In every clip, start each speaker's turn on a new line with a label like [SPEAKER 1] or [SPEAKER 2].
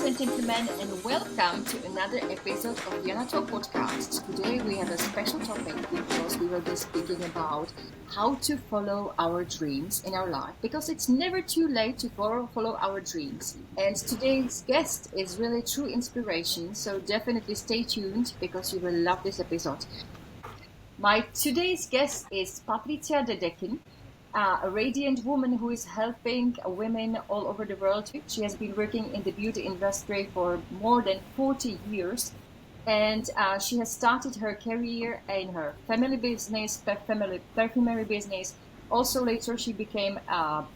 [SPEAKER 1] and gentlemen, and welcome to another episode of Jana podcast. Today we have a special topic because we will be speaking about how to follow our dreams in our life, because it's never too late to follow our dreams. And today's guest is really true inspiration, so definitely stay tuned because you will love this episode. My today's guest is Patricia De Deken, a radiant woman who is helping women all over the world. She has been working in the beauty industry for more than 40 years, and she has started her career in her family business, perfumery business. Also later she became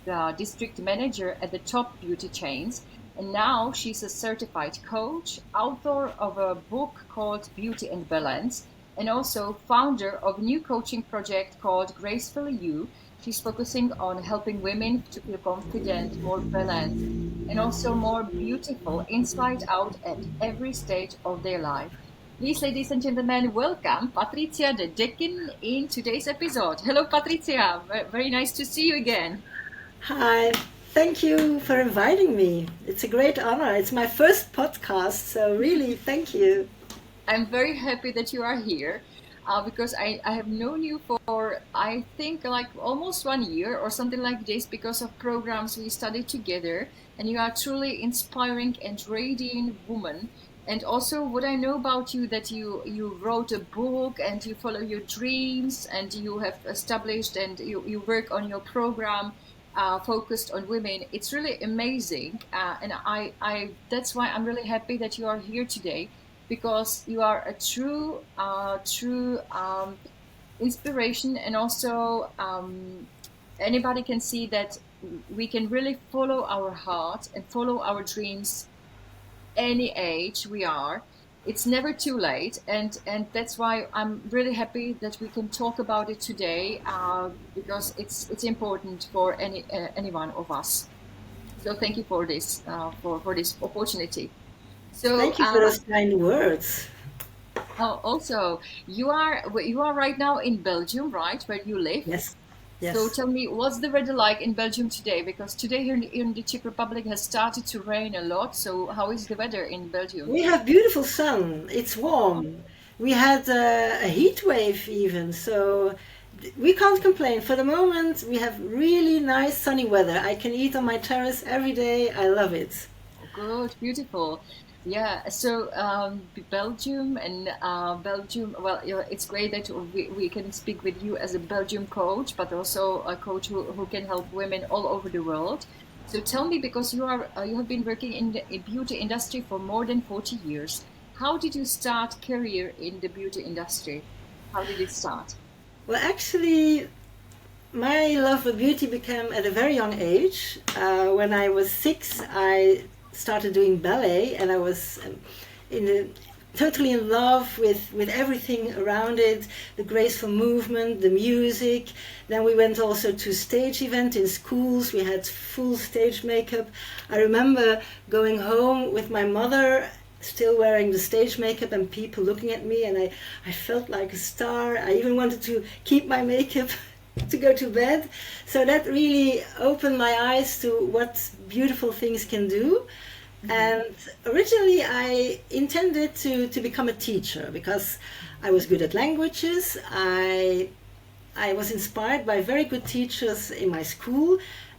[SPEAKER 1] the district manager at the top beauty chains, and now she's a certified coach, author of a book called Beauty and Balance, and also founder of a new coaching project called Gracefully You. She's focusing on helping women to feel confident, more balanced, and also more beautiful inside out at every stage of their life. Please, ladies and gentlemen, welcome Patricia De Deken in today's episode. Hello, Patricia. Very nice to see you again.
[SPEAKER 2] Hi. Thank you for inviting me. It's a great honor. It's my first podcast, so really, thank you.
[SPEAKER 1] I'm very happy that you are here. Because I have known you for, I think, like almost 1 year or something like this, because of programs we studied together. And you are truly inspiring and radiant woman. And also what I know about you, that you wrote a book and you follow your dreams and you have established and you work on your program focused on women. It's really amazing. And I that's why I'm really happy that you are here today, because you are a true inspiration, and also anybody can see that we can really follow our heart and follow our dreams any age we are. It's never too late, and that's why I'm really happy that we can talk about it today, because it's important for any one of us. So thank you for this for this opportunity. So
[SPEAKER 2] Thank you for those kind words.
[SPEAKER 1] also you are right now in Belgium, right, where you live?
[SPEAKER 2] Yes,
[SPEAKER 1] So
[SPEAKER 2] yes.
[SPEAKER 1] tell me, what's the weather like in Belgium today? Because today here in the Czech Republic has started to rain a lot. So how is the weather in Belgium?
[SPEAKER 2] We have beautiful sun. It's warm. We had a heat wave even, so we can't complain. For the moment, we have really nice sunny weather. I can eat on my terrace every day. I love it.
[SPEAKER 1] Good, beautiful. Yeah, so Belgium and Belgium, well, it's great that we can speak with you as a Belgium coach, but also a coach who can help women all over the world. So tell me, because you have been working in the beauty industry for more than 40 years. How did you start career in the beauty industry? How did it start?
[SPEAKER 2] Well, actually, my love for beauty began at a very young age. When I was 6, I started doing ballet, and I was totally in love with everything around it, the graceful movement, the music. Then we went also to stage event in schools. We had full stage makeup. I remember going home with my mother, still wearing the stage makeup, and people looking at me, and I felt like a star. I even wanted to keep my makeup to go to bed. So that really opened my eyes to what beautiful things can do. Mm-hmm. And originally I intended to become a teacher, because I was good at languages. I was inspired by very good teachers in my school,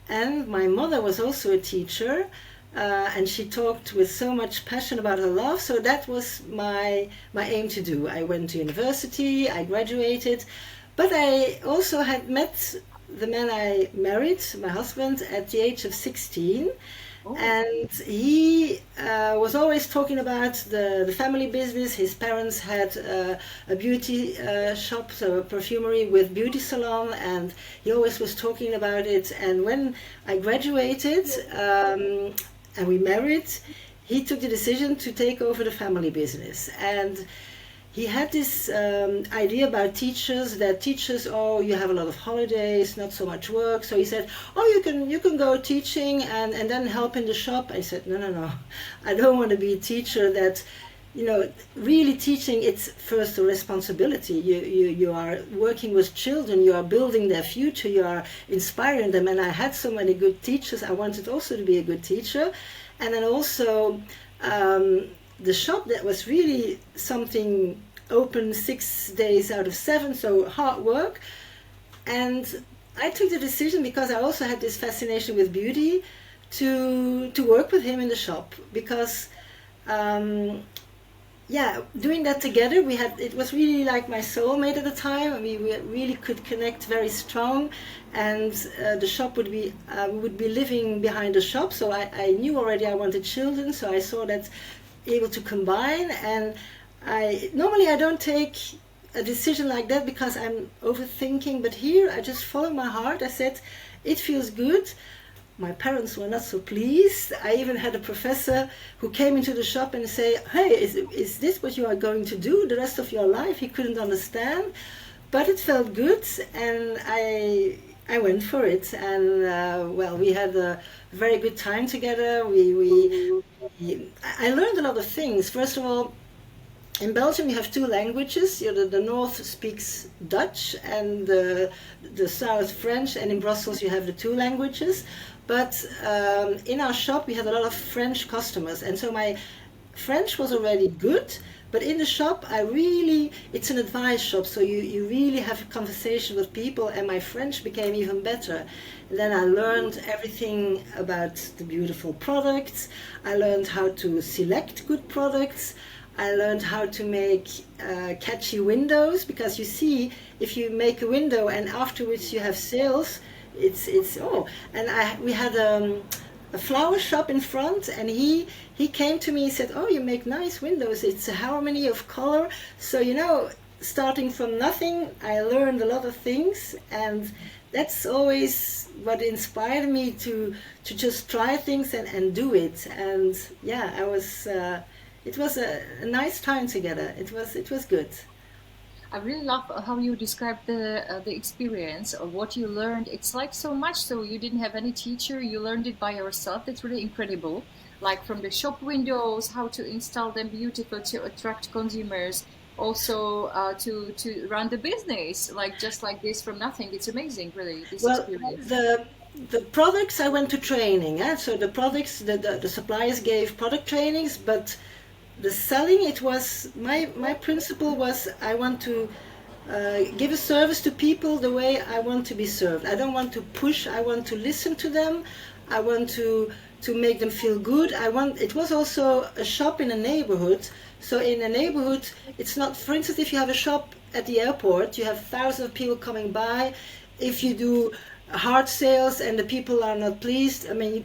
[SPEAKER 2] and my mother was also a teacher, and she talked with so much passion about her love. So that was my aim to do. I went to university, I graduated, but I also had met the man I married, my husband, at the age of 16. Oh. And he was always talking about the family business. His parents had a beauty shop, so a perfumery with beauty salon, and he always was talking about it. And when I graduated and we married, he took the decision to take over the family business. And he had this idea about teachers, that teachers, oh, you have a lot of holidays, not so much work. So he said, oh, you can go teaching and then help in the shop. I said, no, I don't want to be a teacher that, really teaching. It's first a responsibility. You are working with children, you are building their future, you are inspiring them. And I had so many good teachers. I wanted also to be a good teacher. And then also the shop that was really something open 6 days out of 7, so hard work. And I took the decision, because I also had this fascination with beauty, to work with him in the shop, because doing that together, it was really like my soulmate at the time, and we really could connect very strong. And the shop would be we would be living behind the shop, so I knew already I wanted children, so I saw that able to combine. And I don't take a decision like that because I'm overthinking, but here I just follow my heart. I said it feels good. My parents were not so pleased. I even had a professor who came into the shop and say, "Hey, is this what you are going to do the rest of your life?" He couldn't understand, but it felt good, and I went for it. And we had a very good time together. I learned a lot of things. First of all, in Belgium, you have 2 languages. The north speaks Dutch and the south French, and in Brussels you have the 2 languages. But in our shop we had a lot of French customers, and so my French was already good. But in the shop, it's an advice shop, so you really have a conversation with people, and my French became even better. And then I learned everything about the beautiful products. I learned how to select good products. I learned how to make catchy windows, because you see, if you make a window and afterwards you have sales, we had a flower shop in front, and he came to me and said, "Oh, you make nice windows. It's a harmony of color." So starting from nothing, I learned a lot of things, and that's always what inspired me to just try things and do it. And I was. It was a nice time together. It was good.
[SPEAKER 1] I really love how you described the experience of what you learned. It's like so much. So you didn't have any teacher. You learned it by yourself. That's really incredible. Like from the shop windows, how to install them beautiful to attract consumers. Also to run the business, like just like this from nothing. It's amazing, really, this
[SPEAKER 2] Well,
[SPEAKER 1] experience.
[SPEAKER 2] the products, I went to training. So the products, the suppliers gave product trainings, but the selling, it was my principle was, I want to give a service to people the way I want to be served. I don't want to push. I want to listen to them. I want to make them feel good. It was also a shop in a neighborhood. So in a neighborhood, it's not, for instance, if you have a shop at the airport, you have thousands of people coming by. If you do hard sales and the people are not pleased, I mean,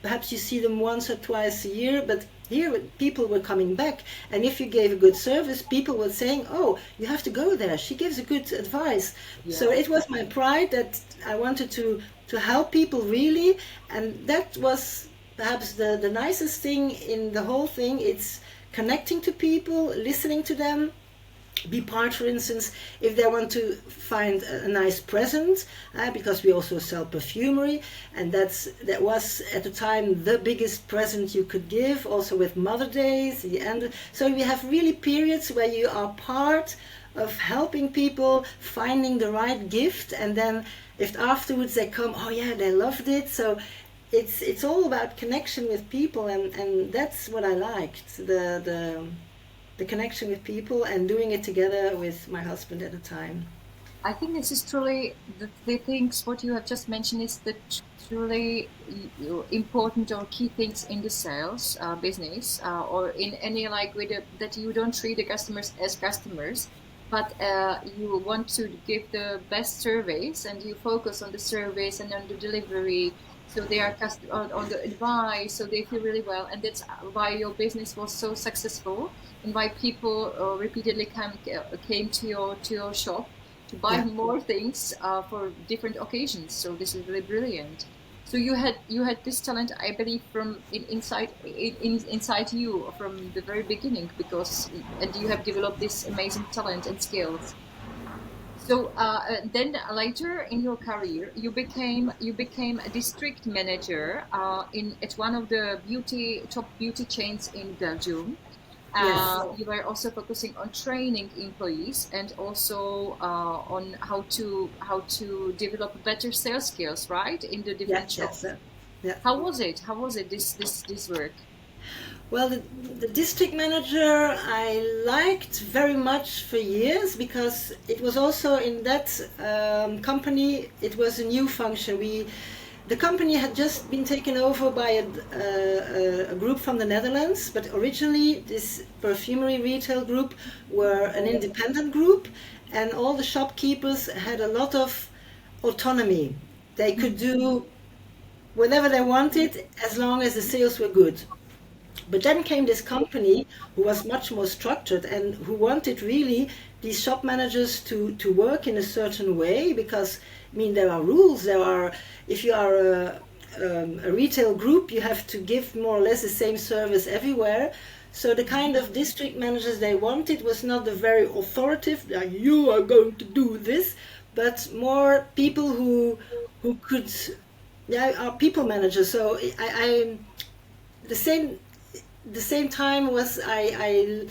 [SPEAKER 2] perhaps you see them once or twice a year, but here people were coming back, and if you gave a good service, people were saying, "Oh, you have to go there. She gives a good advice."
[SPEAKER 1] Yeah.
[SPEAKER 2] So it was my pride that I wanted to help people really, and that was perhaps the nicest thing in the whole thing. It's connecting to people, listening to them. Be part, for instance, if they want to find a nice present, because we also sell perfumery, and that was at the time the biggest present you could give, also with Mother Days, the end. So we have really periods where you are part of helping people finding the right gift, and then if afterwards they come, "Oh yeah, they loved it." So it's all about connection with people, and that's what I liked, the connection with people and doing it together with my husband at the time.
[SPEAKER 1] I think this is truly the things what you have just mentioned is the truly important or key things in the sales business or in any like with that you don't treat the customers as customers, but you want to give the best service and you focus on the service and on the delivery. So they are on the advice, so they feel really well, and that's why your business was so successful, and why people repeatedly came to your shop to buy more things for different occasions. So this is really brilliant. So you had this talent, I believe, from inside you from the very beginning, because and you have developed this amazing talent and skills. So then later in your career, you became a district manager in at one of the top beauty chains in Belgium.
[SPEAKER 2] Yes.
[SPEAKER 1] You were also focusing on training employees and also on how to develop better sales skills, right, in the different
[SPEAKER 2] Yes.
[SPEAKER 1] shops.
[SPEAKER 2] Yeah.
[SPEAKER 1] How was it? How was it this work?
[SPEAKER 2] Well, the district manager I liked very much for years because it was also in that company. It was a new function. The company had just been taken over by a group from the Netherlands, but originally this perfumery retail group were an independent group, and all the shopkeepers had a lot of autonomy. They could do whatever they wanted as long as the sales were good. But then came this company who was much more structured and who wanted really these shop managers to work in a certain way because, I mean, there are rules. There are, if you are a retail group, you have to give more or less the same service everywhere. So the kind of district managers they wanted was not the very authoritative, like, you are going to do this, but more people who could, yeah, are people managers. So I the same time was I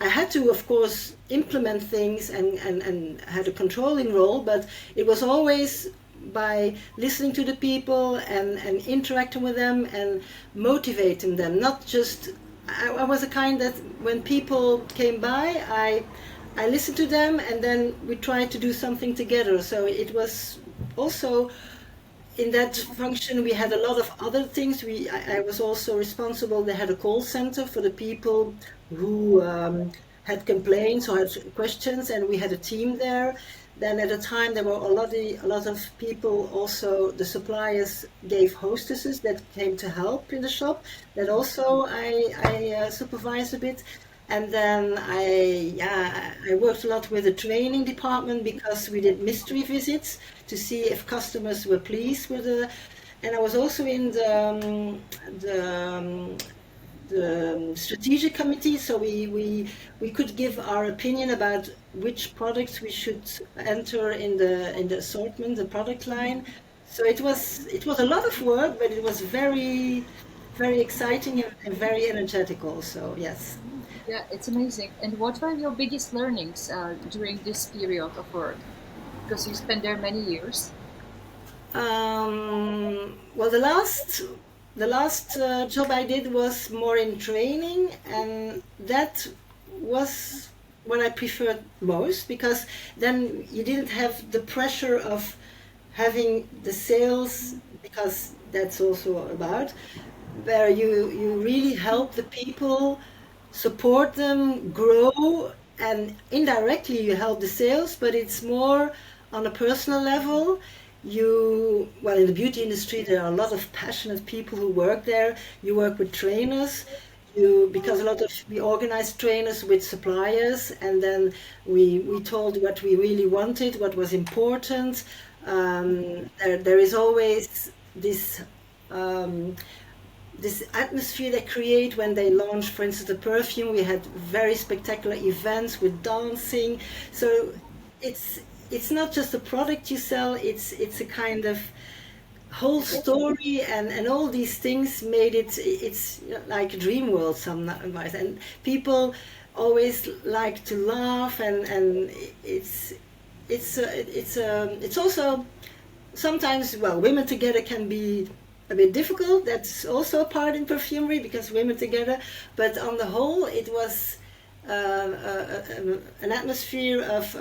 [SPEAKER 2] had to, of course, implement things and had a controlling role, but it was always by listening to the people and interacting with them and motivating them. Not just, I was a kind that when people came by, I listened to them and then we tried to do something together. So it was also in that function we had a lot of other things. I was also responsible. They had a call center for the people who had complaints or had questions, and we had a team there. Then at the time there were a lot of people. Also, the suppliers gave hostesses that came to help in the shop. That also I supervised a bit. And then I worked a lot with the training department because we did mystery visits to see if customers were pleased with the. And I was also in the strategic committee, so we could give our opinion about which products we should enter in the assortment, the product line. So it was a lot of work, but it was very very exciting and very energetic also. Yes.
[SPEAKER 1] Yeah, it's amazing. And what were your biggest learnings during this period of work? Because you spent there many years.
[SPEAKER 2] Well, the last job I did was more in training, and that was what I preferred most because then you didn't have the pressure of having the sales, because that's also about where you really help the people, support them grow, and indirectly you help the sales, but it's more on a personal level. Well, in the beauty industry there are a lot of passionate people who work there. You work with trainers, because a lot of we organize trainers with suppliers, and then we told what we really wanted, what was important. There is always this atmosphere they create when they launch, for instance, the perfume. We had very spectacular events with dancing. So it's not just a product you sell, it's a kind of whole story, and all these things made it's like a dream world sometimes, and people always like to laugh, and it's also sometimes, well, women together can be a bit difficult. That's also a part in perfumery because women together. But on the whole, it was an atmosphere of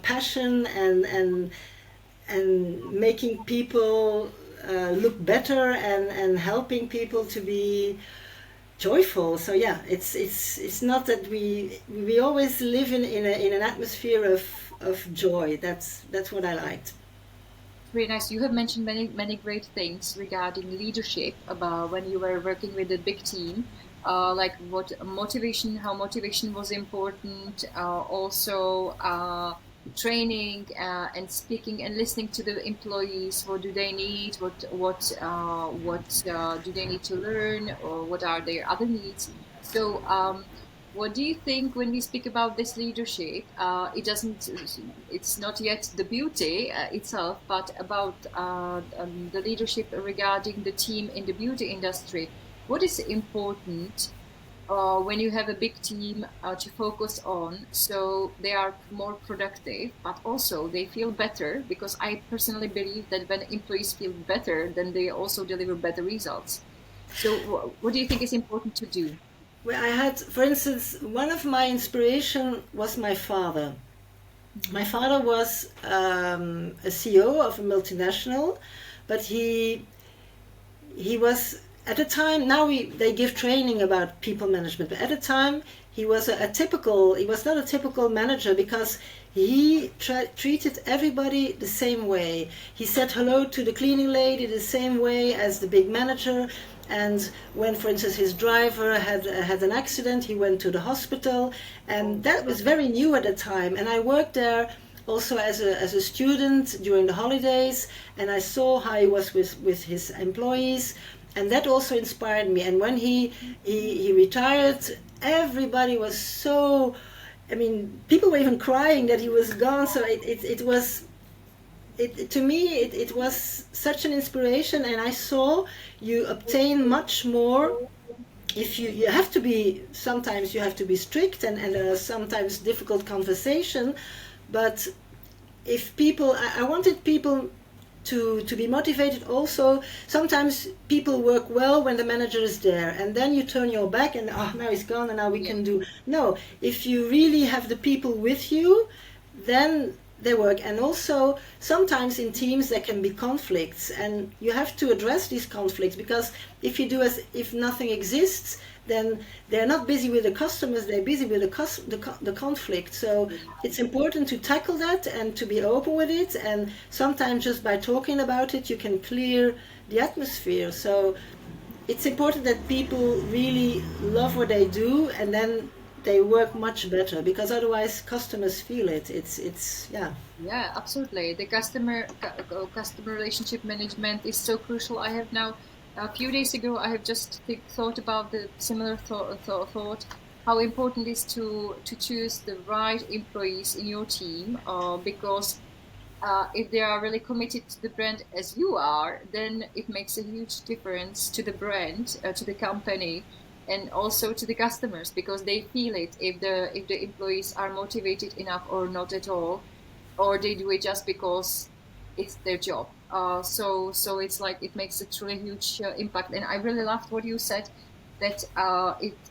[SPEAKER 2] passion and making people look better and helping people to be joyful. So yeah, it's not that we always live in an atmosphere of joy. That's what I liked.
[SPEAKER 1] Very nice. You have mentioned many great things regarding leadership about when you were working with a big team, like what motivation, how motivation was important, also training and speaking and listening to the employees. What do they need? What do they need to learn, or what are their other needs? So. What do you think when we speak about this leadership? It's not yet the beauty itself, but about the leadership regarding the team in the beauty industry. What is important when you have a big team to focus on, so they are more productive, but also they feel better? Because I personally believe that when employees feel better, then they also deliver better results. So what do you think is important to do?
[SPEAKER 2] Well, I had, for instance, one of my inspiration was my father. My father was a CEO of a multinational, but he was at the time. Now they give training about people management, but at the time he was he was not a typical manager because he treated everybody the same way. He said hello to the cleaning lady the same way as the big manager. And when, for instance, his driver had an accident, he went to the hospital, and that was very new at the time. And I worked there also as a student during the holidays, and I saw how he was with his employees, and that also inspired me. And when he retired, everybody was so, I mean, people were even crying that he was gone. So it was, to me, it was such an inspiration, and I saw you obtain much more if you have to be, sometimes you have to be strict, and there are sometimes difficult conversation, but if people, I wanted people to be motivated also. Sometimes people work well when the manager is there, and then you turn your back and, oh, now he's gone and now we can do. No, if you really have the people with you, then they work. And also sometimes in teams there can be conflicts, and you have to address these conflicts, because if you do as if nothing exists, then they're not busy with the customers, they're busy with the conflict. So it's important to tackle that and to be open with it, and sometimes just by talking about it you can clear the atmosphere. So it's important that people really love what they do, and then they work much better, because otherwise customers feel it. It's yeah.
[SPEAKER 1] Yeah, absolutely. The customer relationship management is so crucial. I have now, a few days ago, I have just thought about the similar thought, how important it is to choose the right employees in your team, because if they are really committed to the brand as you are, then it makes a huge difference to the brand, to the company, and also to the customers, because they feel it if the employees are motivated enough or not at all, or they do it just because it's their job. So it's like it makes a truly huge impact. And I really loved what you said, that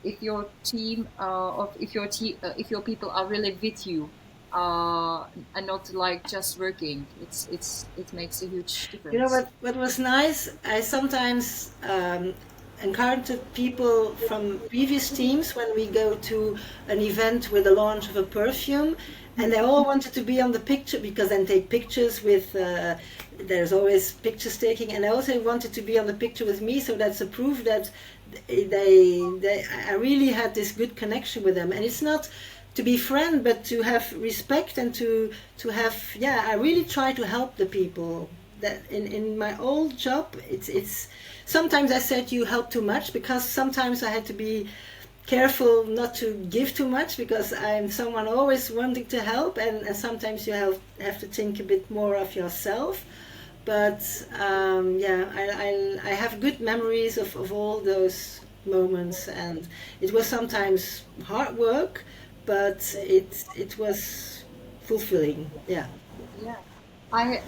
[SPEAKER 1] if your team or if your people are really with you, and not like just working, it makes a huge
[SPEAKER 2] You know
[SPEAKER 1] difference.
[SPEAKER 2] what was nice? I sometimes encountered people from previous teams when we go to an event with the launch of a perfume, and they all wanted to be on the picture, because then take pictures with. There's always pictures taking, and they also wanted to be on the picture with me. So that's a proof that I really had this good connection with them. And it's not to be friend, but to have respect, and to have, yeah, I really try to help the people. That in my old job, it's sometimes I said you help too much, because sometimes I had to be careful not to give too much, because I'm someone always wanting to help, and sometimes you have to think a bit more of yourself. But yeah, I have good memories of all those moments, and it was sometimes hard work, but it was fulfilling. Yeah.
[SPEAKER 1] Yeah. I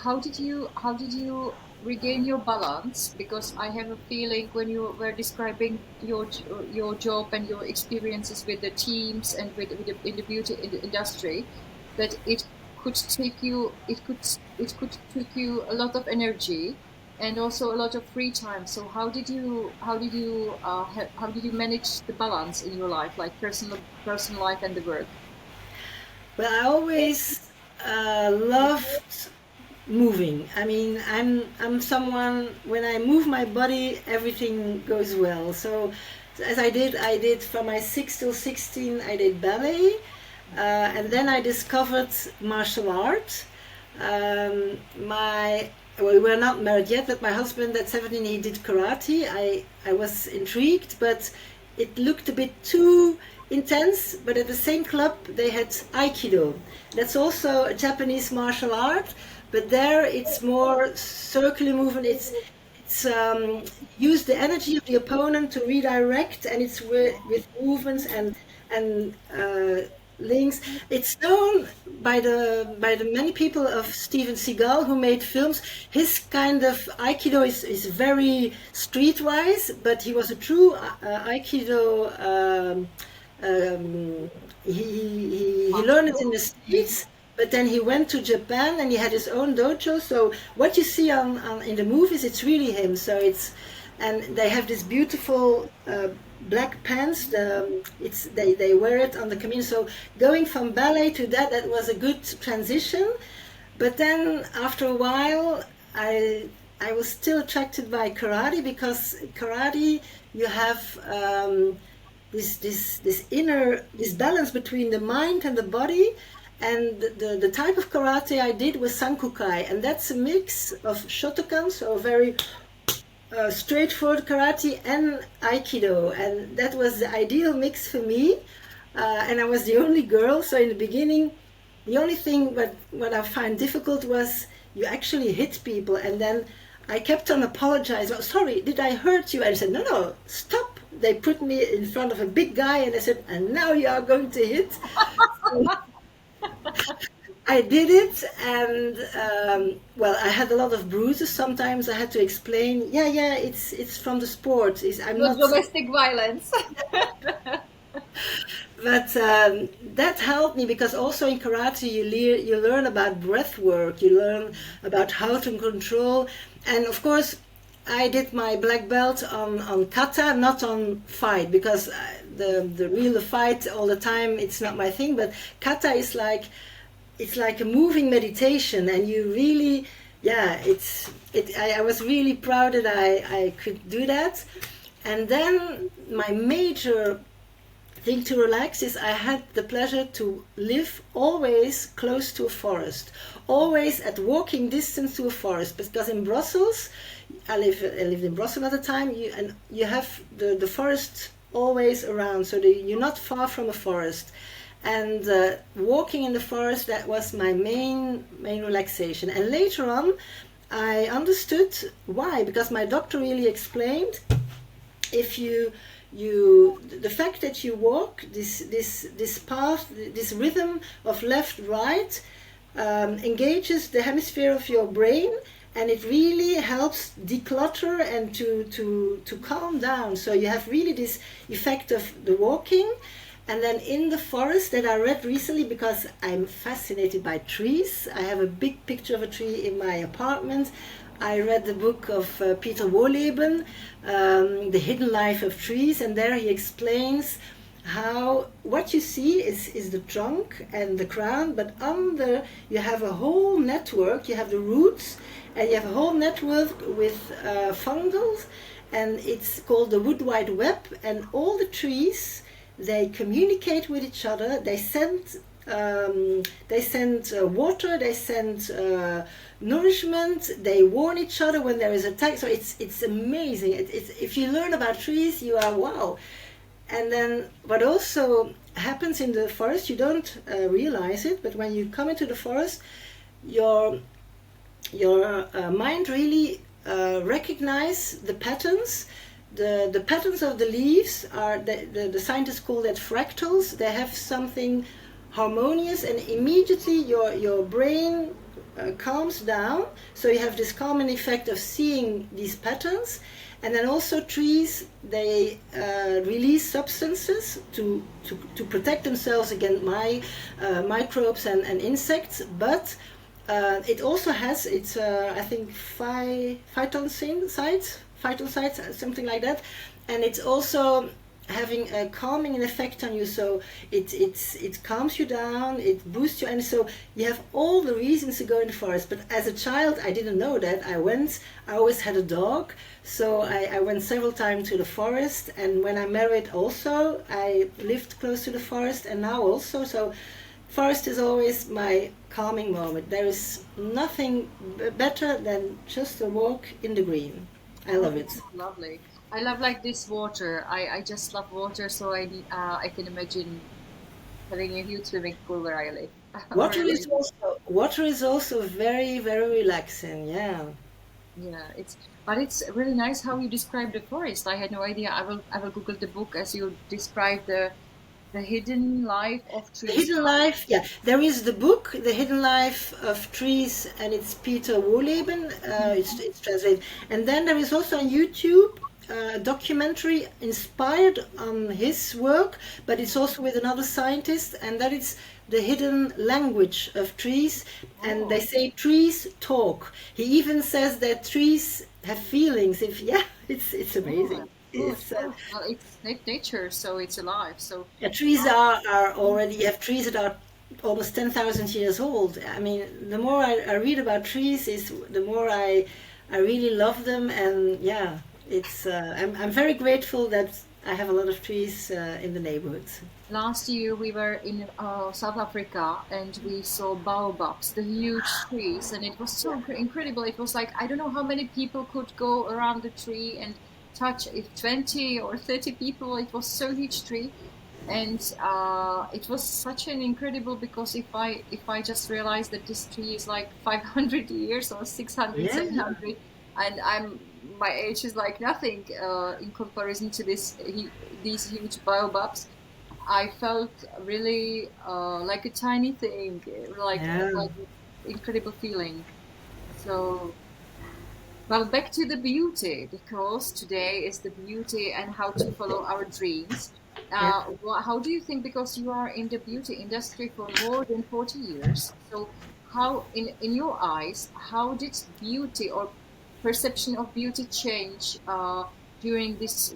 [SPEAKER 1] how did you regain your balance? Because I have a feeling when you were describing your job and your experiences with the teams and in the beauty industry, that it could take you a lot of energy and also a lot of free time. So how did you manage the balance in your life, like personal life and the work?
[SPEAKER 2] Well, I always loved moving. I mean, I'm someone, when I move my body, everything goes well. So as I did from my 6 till 16, I did ballet, and then I discovered martial art. My Well, we were not married yet, but my husband at 17, he did karate. I was intrigued, but it looked a bit too intense. But at the same club, they had aikido. That's also a Japanese martial art, but there it's more circular movement. It's use the energy of the opponent to redirect, and it's with movements and links. It's known by the many people of Steven Seagal who made films. His kind of Aikido is very streetwise, but he was a true Aikido. He learned it in the States, but then he went to Japan and he had his own dojo. So what you see on in the movies, it's really him. So it's and they have this beautiful black pants. They wear it on the communion. So going from ballet to that was a good transition. But then after a while, I was still attracted by karate because karate you have this inner this balance between the mind and the body. And the type of karate I did was Sankukai, and that's a mix of Shotokan, so very straightforward karate, and Aikido, and that was the ideal mix for me. And I was the only girl, so in the beginning, the only thing what I find difficult was you actually hit people, and then I kept on apologizing. Oh, sorry, did I hurt you? And I said, no, stop. They put me in front of a big guy, and I said, and now you are going to hit. I did it, and well, I had a lot of bruises. Sometimes I had to explain. Yeah, it's from the sport. I'm
[SPEAKER 1] Not
[SPEAKER 2] not.
[SPEAKER 1] domestic violence.
[SPEAKER 2] But that helped me because also in karate you learn about breath work. You learn about how to control, and of course, I did my black belt on kata, not on fight, because the real fight all the time it's not my thing. But kata is like it's like a moving meditation, and you really, yeah, I was really proud that I could do that. And then my major thing to relax is I had the pleasure to live always close to a forest, always at walking distance to a forest, because in Brussels, I lived in Brussels at the time, and you have the forest always around, so you're not far from a forest. And walking in the forest, that was my main relaxation. And later on, I understood why, because my doctor really explained if you the fact that you walk this path, this rhythm of left right, engages the hemisphere of your brain, and it really helps declutter and to calm down. So you have really this effect of the walking. And then in the forest that I read recently, because I'm fascinated by trees, I have a big picture of a tree in my apartment. I read the book of Peter Wohleben, The Hidden Life of Trees, and there he explains how what you see is the trunk and the crown, but under you have a whole network. You have the roots, and you have a whole network with fungals, and it's called the wood wide web. And all the trees, they communicate with each other. They send water. They send nourishment. They warn each other when there is attack. So it's amazing. It's if you learn about trees, you are wow. And then what also happens in the forest, you don't realize it, but when you come into the forest, your mind really recognize the patterns. The patterns of the leaves are, the scientists call that fractals. They have something harmonious, and immediately your brain calms down. So you have this calming effect of seeing these patterns. And then also trees, they release substances to protect themselves against microbes and insects. But it also has its, I think, phytoncides, something like that, and it's also having a calming effect on you. So it calms you down, it boosts you, and so you have all the reasons to go in the forest. But as a child, I didn't know that. I always had a dog, so I went several times to the forest. And when I married, also I lived close to the forest, and now also. So forest is always my calming moment. There is nothing better than just a walk in the green. I love it.
[SPEAKER 1] Lovely. I love like this water. I just love water, so I can imagine having a huge swimming pool where I live. Really.
[SPEAKER 2] Water is also very, very relaxing. Yeah.
[SPEAKER 1] Yeah, it's really nice how you describe the forest. I had no idea. I will Google the book as you describe The hidden life of
[SPEAKER 2] The
[SPEAKER 1] trees.
[SPEAKER 2] Hidden Life, yeah. There is the book, The Hidden Life of Trees, and it's Peter Wohleben. It's translated. And then there is also on YouTube a documentary inspired on his work, but it's also with another scientist, and that is The Hidden Language of Trees. And they
[SPEAKER 1] Oh,
[SPEAKER 2] say trees talk. He even says that trees have feelings. If yeah, it's amazing.
[SPEAKER 1] good, good,
[SPEAKER 2] It's
[SPEAKER 1] good. Well, it's nature, so it's alive. So,
[SPEAKER 2] Yeah, trees are already, you have trees that are almost 10,000 years old. I mean, the more I read about trees, is the more I really love them. And yeah, I'm very grateful that I have a lot of trees in the neighborhood.
[SPEAKER 1] last year we were in South Africa and we saw baobabs, the huge trees, and it was so incredible. It was like I don't know how many people could go around the tree and touch it, 20 or 30 people. It was so huge tree, and it was such an incredible because if I just realized that this tree is like 500 years or 600,
[SPEAKER 2] Yeah,
[SPEAKER 1] 700, and my age is like nothing in comparison to these huge baobabs. I felt really like a tiny thing,
[SPEAKER 2] yeah,
[SPEAKER 1] like incredible feeling. So, well, back to the beauty, because today is the beauty and how to follow our dreams.
[SPEAKER 2] yeah.
[SPEAKER 1] How do you think, because you are in the beauty industry for more than 40 years, so how, in your eyes, how did beauty or perception of beauty change during this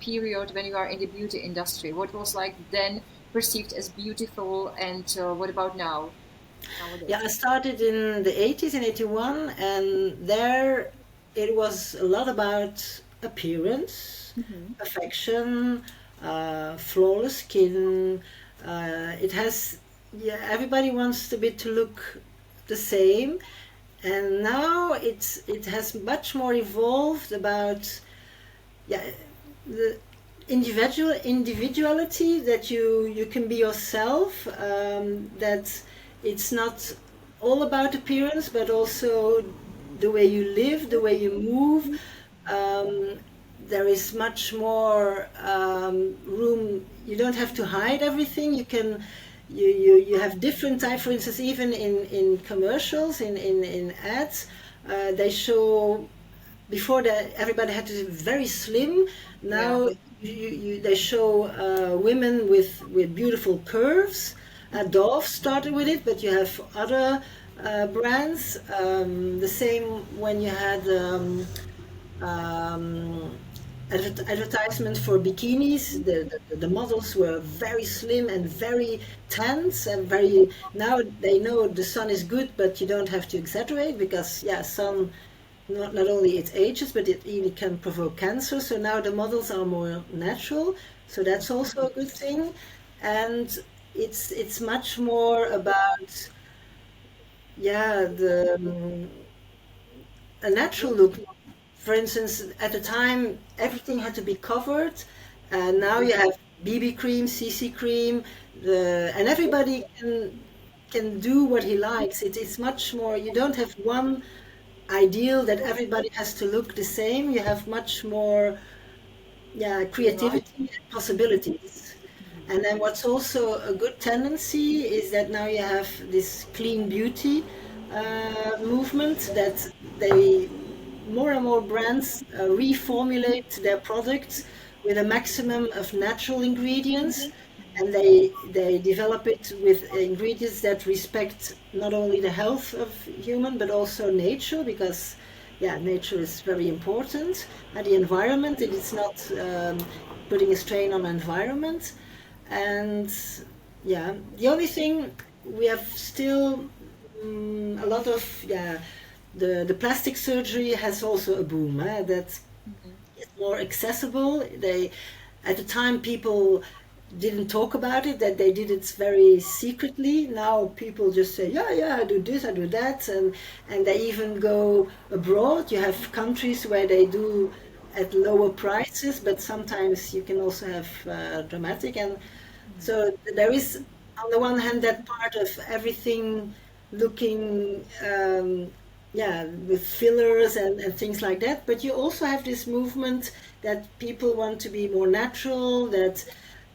[SPEAKER 1] period when you are in the beauty industry? What was like then perceived as beautiful, and what about now,
[SPEAKER 2] Yeah,
[SPEAKER 1] nowadays?
[SPEAKER 2] I started in the 80s, in 81, and there it was a lot about appearance,
[SPEAKER 1] Hmm.
[SPEAKER 2] affection, flawless skin. It has, yeah, everybody wants a bit to look the same, and now it has much more evolved about, yeah, the individuality, that you can be yourself, that it's not all about appearance, but also the way you live, the way you move. um, there is much more room. You don't have to hide everything. You can you have different type, for instance, even in commercials, in ads, they show, before that everybody had to be very slim.
[SPEAKER 1] Yeah.
[SPEAKER 2] Now they show women with beautiful curves. Dove started with it, but you have other brands. The same when you had um, advertisement for bikinis. The models were very slim and very tense and very. Now they know the sun is good, but you don't have to exaggerate, because yeah, sun, not only it ages, but it even can provoke cancer. So now the models are more natural. So that's also a good thing. And it's much more about, yeah, a natural look. For instance, at the time everything had to be covered, and now you have BB cream, CC cream, and everybody can do what he likes. It's much more. You don't have one ideal that everybody has to look the same. You have much more, yeah,
[SPEAKER 1] You're right.
[SPEAKER 2] creativity and possibilities. And then what's also a good tendency is that now you have this clean beauty movement, that they, more and more brands reformulate their products with a maximum of natural ingredients, and they develop it with ingredients that respect not only the health of human, but also nature, because yeah, nature is very important, and the environment, it is not putting a strain on the environment. And yeah, the only thing, we have still a lot of, yeah, the plastic surgery has also a boom, that
[SPEAKER 1] Mhm.
[SPEAKER 2] it's more accessible. They, at the time, people didn't talk about it, that they did it very secretly. Now people just say, yeah, yeah, I do this, I do that, and they even go abroad. You have countries where they do at lower prices, but sometimes you can also have dramatic. And so there is, on the one hand, that part of everything looking, yeah, with fillers and things like that. But you also have this movement that people want to be more natural, that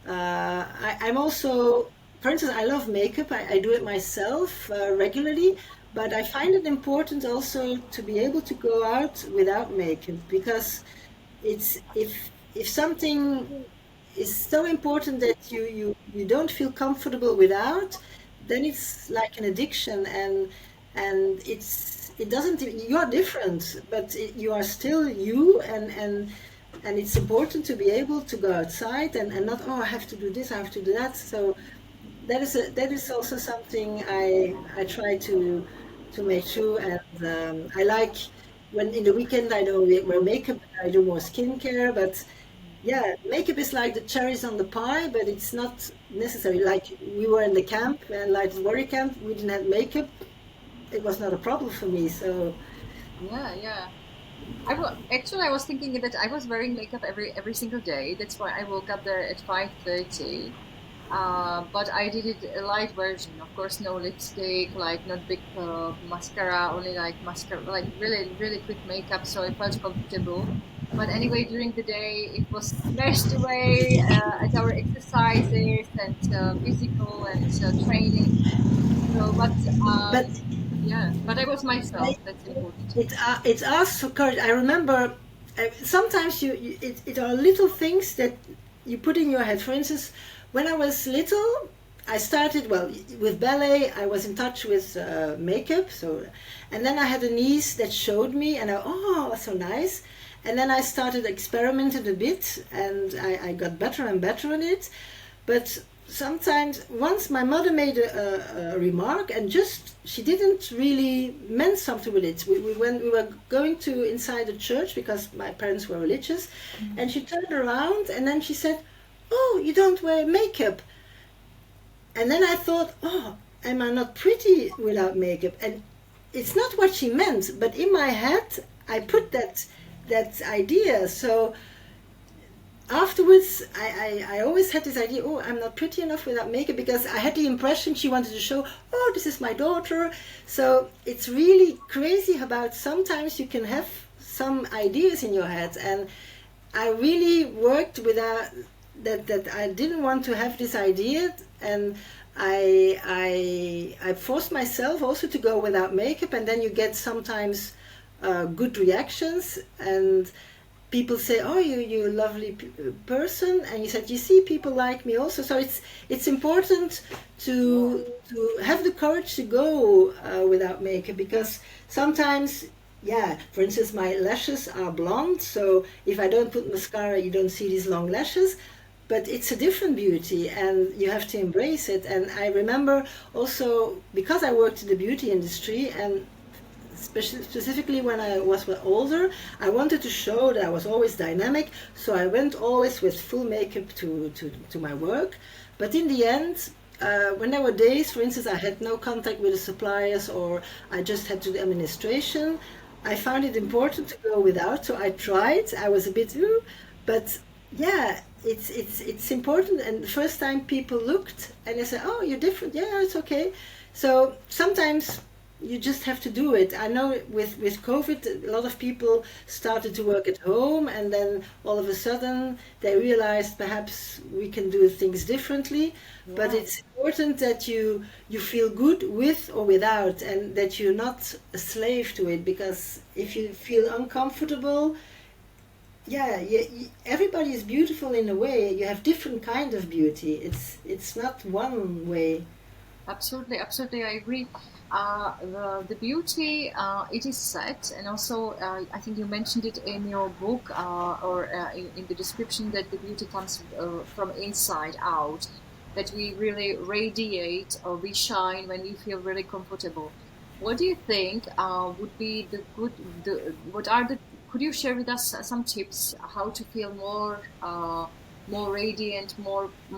[SPEAKER 2] I'm also, for instance, I love makeup. I do it myself regularly, but I find it important also to be able to go out without makeup because it's if something is so important that you don't feel comfortable without, then it's like an addiction, and it doesn't, you are different, but you are still you, and it's important to be able to go outside and not, oh, I have to do this, I have to do that. So that is also something I try to make sure. And I like when in the weekend I don't wear makeup, I do more skincare. But yeah, makeup is like the cherries on the pie, but it's not necessary. Like we were in the camp and like the warrior camp, we didn't have makeup. It was not a problem for me. So
[SPEAKER 1] Yeah, yeah. Actually, I was thinking that I was wearing makeup every single day. That's why I woke up there at 5:30. But I did it a light version. Of course, no lipstick, like not big mascara, only like mascara, like really, really quick makeup. So I felt comfortable. But anyway, during the day, it was smashed away at our exercises and physical and training. So,
[SPEAKER 2] but
[SPEAKER 1] yeah, but I was
[SPEAKER 2] I,
[SPEAKER 1] myself. That's important.
[SPEAKER 2] it asks for courage. I remember sometimes it are little things that you put in your head. For instance, when I was little, I started well with ballet. I was in touch with makeup, so and then I had a niece that showed me, and oh, so nice. And then I started experimenting a bit, and I got better and better at it. But sometimes, once my mother made a remark, and just she didn't really meant something with it. When we were going to inside the church because my parents were religious, and she turned around and then she said, "Oh, you don't wear makeup." And then I thought, "Oh, am I not pretty without makeup?" And it's not what she meant, but in my head, I put that idea. So afterwards, I always had this idea, oh, I'm not pretty enough without makeup, because I had the impression she wanted to show, oh, this is my daughter. So it's really crazy about sometimes you can have some ideas in your head. And I really worked with that I didn't want to have this idea. And I forced myself also to go without makeup. And then you get sometimes good reactions. And people say, "Oh, you lovely person," and you said, "You see, people like me also." So it's important to have the courage to go without makeup, because sometimes, yeah, for instance, my lashes are blonde, so if I don't put mascara, you don't see these long lashes. But it's a different beauty, and you have to embrace it. And I remember also, because I worked in the beauty industry, and specifically when I was older, I wanted to show that I was always dynamic, so I went always with full makeup to my work. But in the end, when there were days, for instance, I had no contact with the suppliers, or I just had to do administration, I found it important to go without. So I tried. I was a bit, but yeah, it's important. And the first time people looked and they said, "Oh, you're different." Yeah, it's okay. So sometimes you just have to do it. I know with COVID, a lot of people started to work at home, and then all of a sudden they realized perhaps we can do things differently.
[SPEAKER 1] Yeah.
[SPEAKER 2] But it's important that you feel good with or without, and that you're not a slave to it. Because if you feel uncomfortable, yeah, everybody is beautiful in a way. You have different kind of beauty. It's not one way.
[SPEAKER 1] Absolutely, absolutely, I agree. The beauty, it is set, and also I think you mentioned it in your book or in the description, that the beauty comes from inside out, that we really radiate or we shine when we feel really comfortable. What do you think would be what are the, could you share with us some tips how to feel more radiant,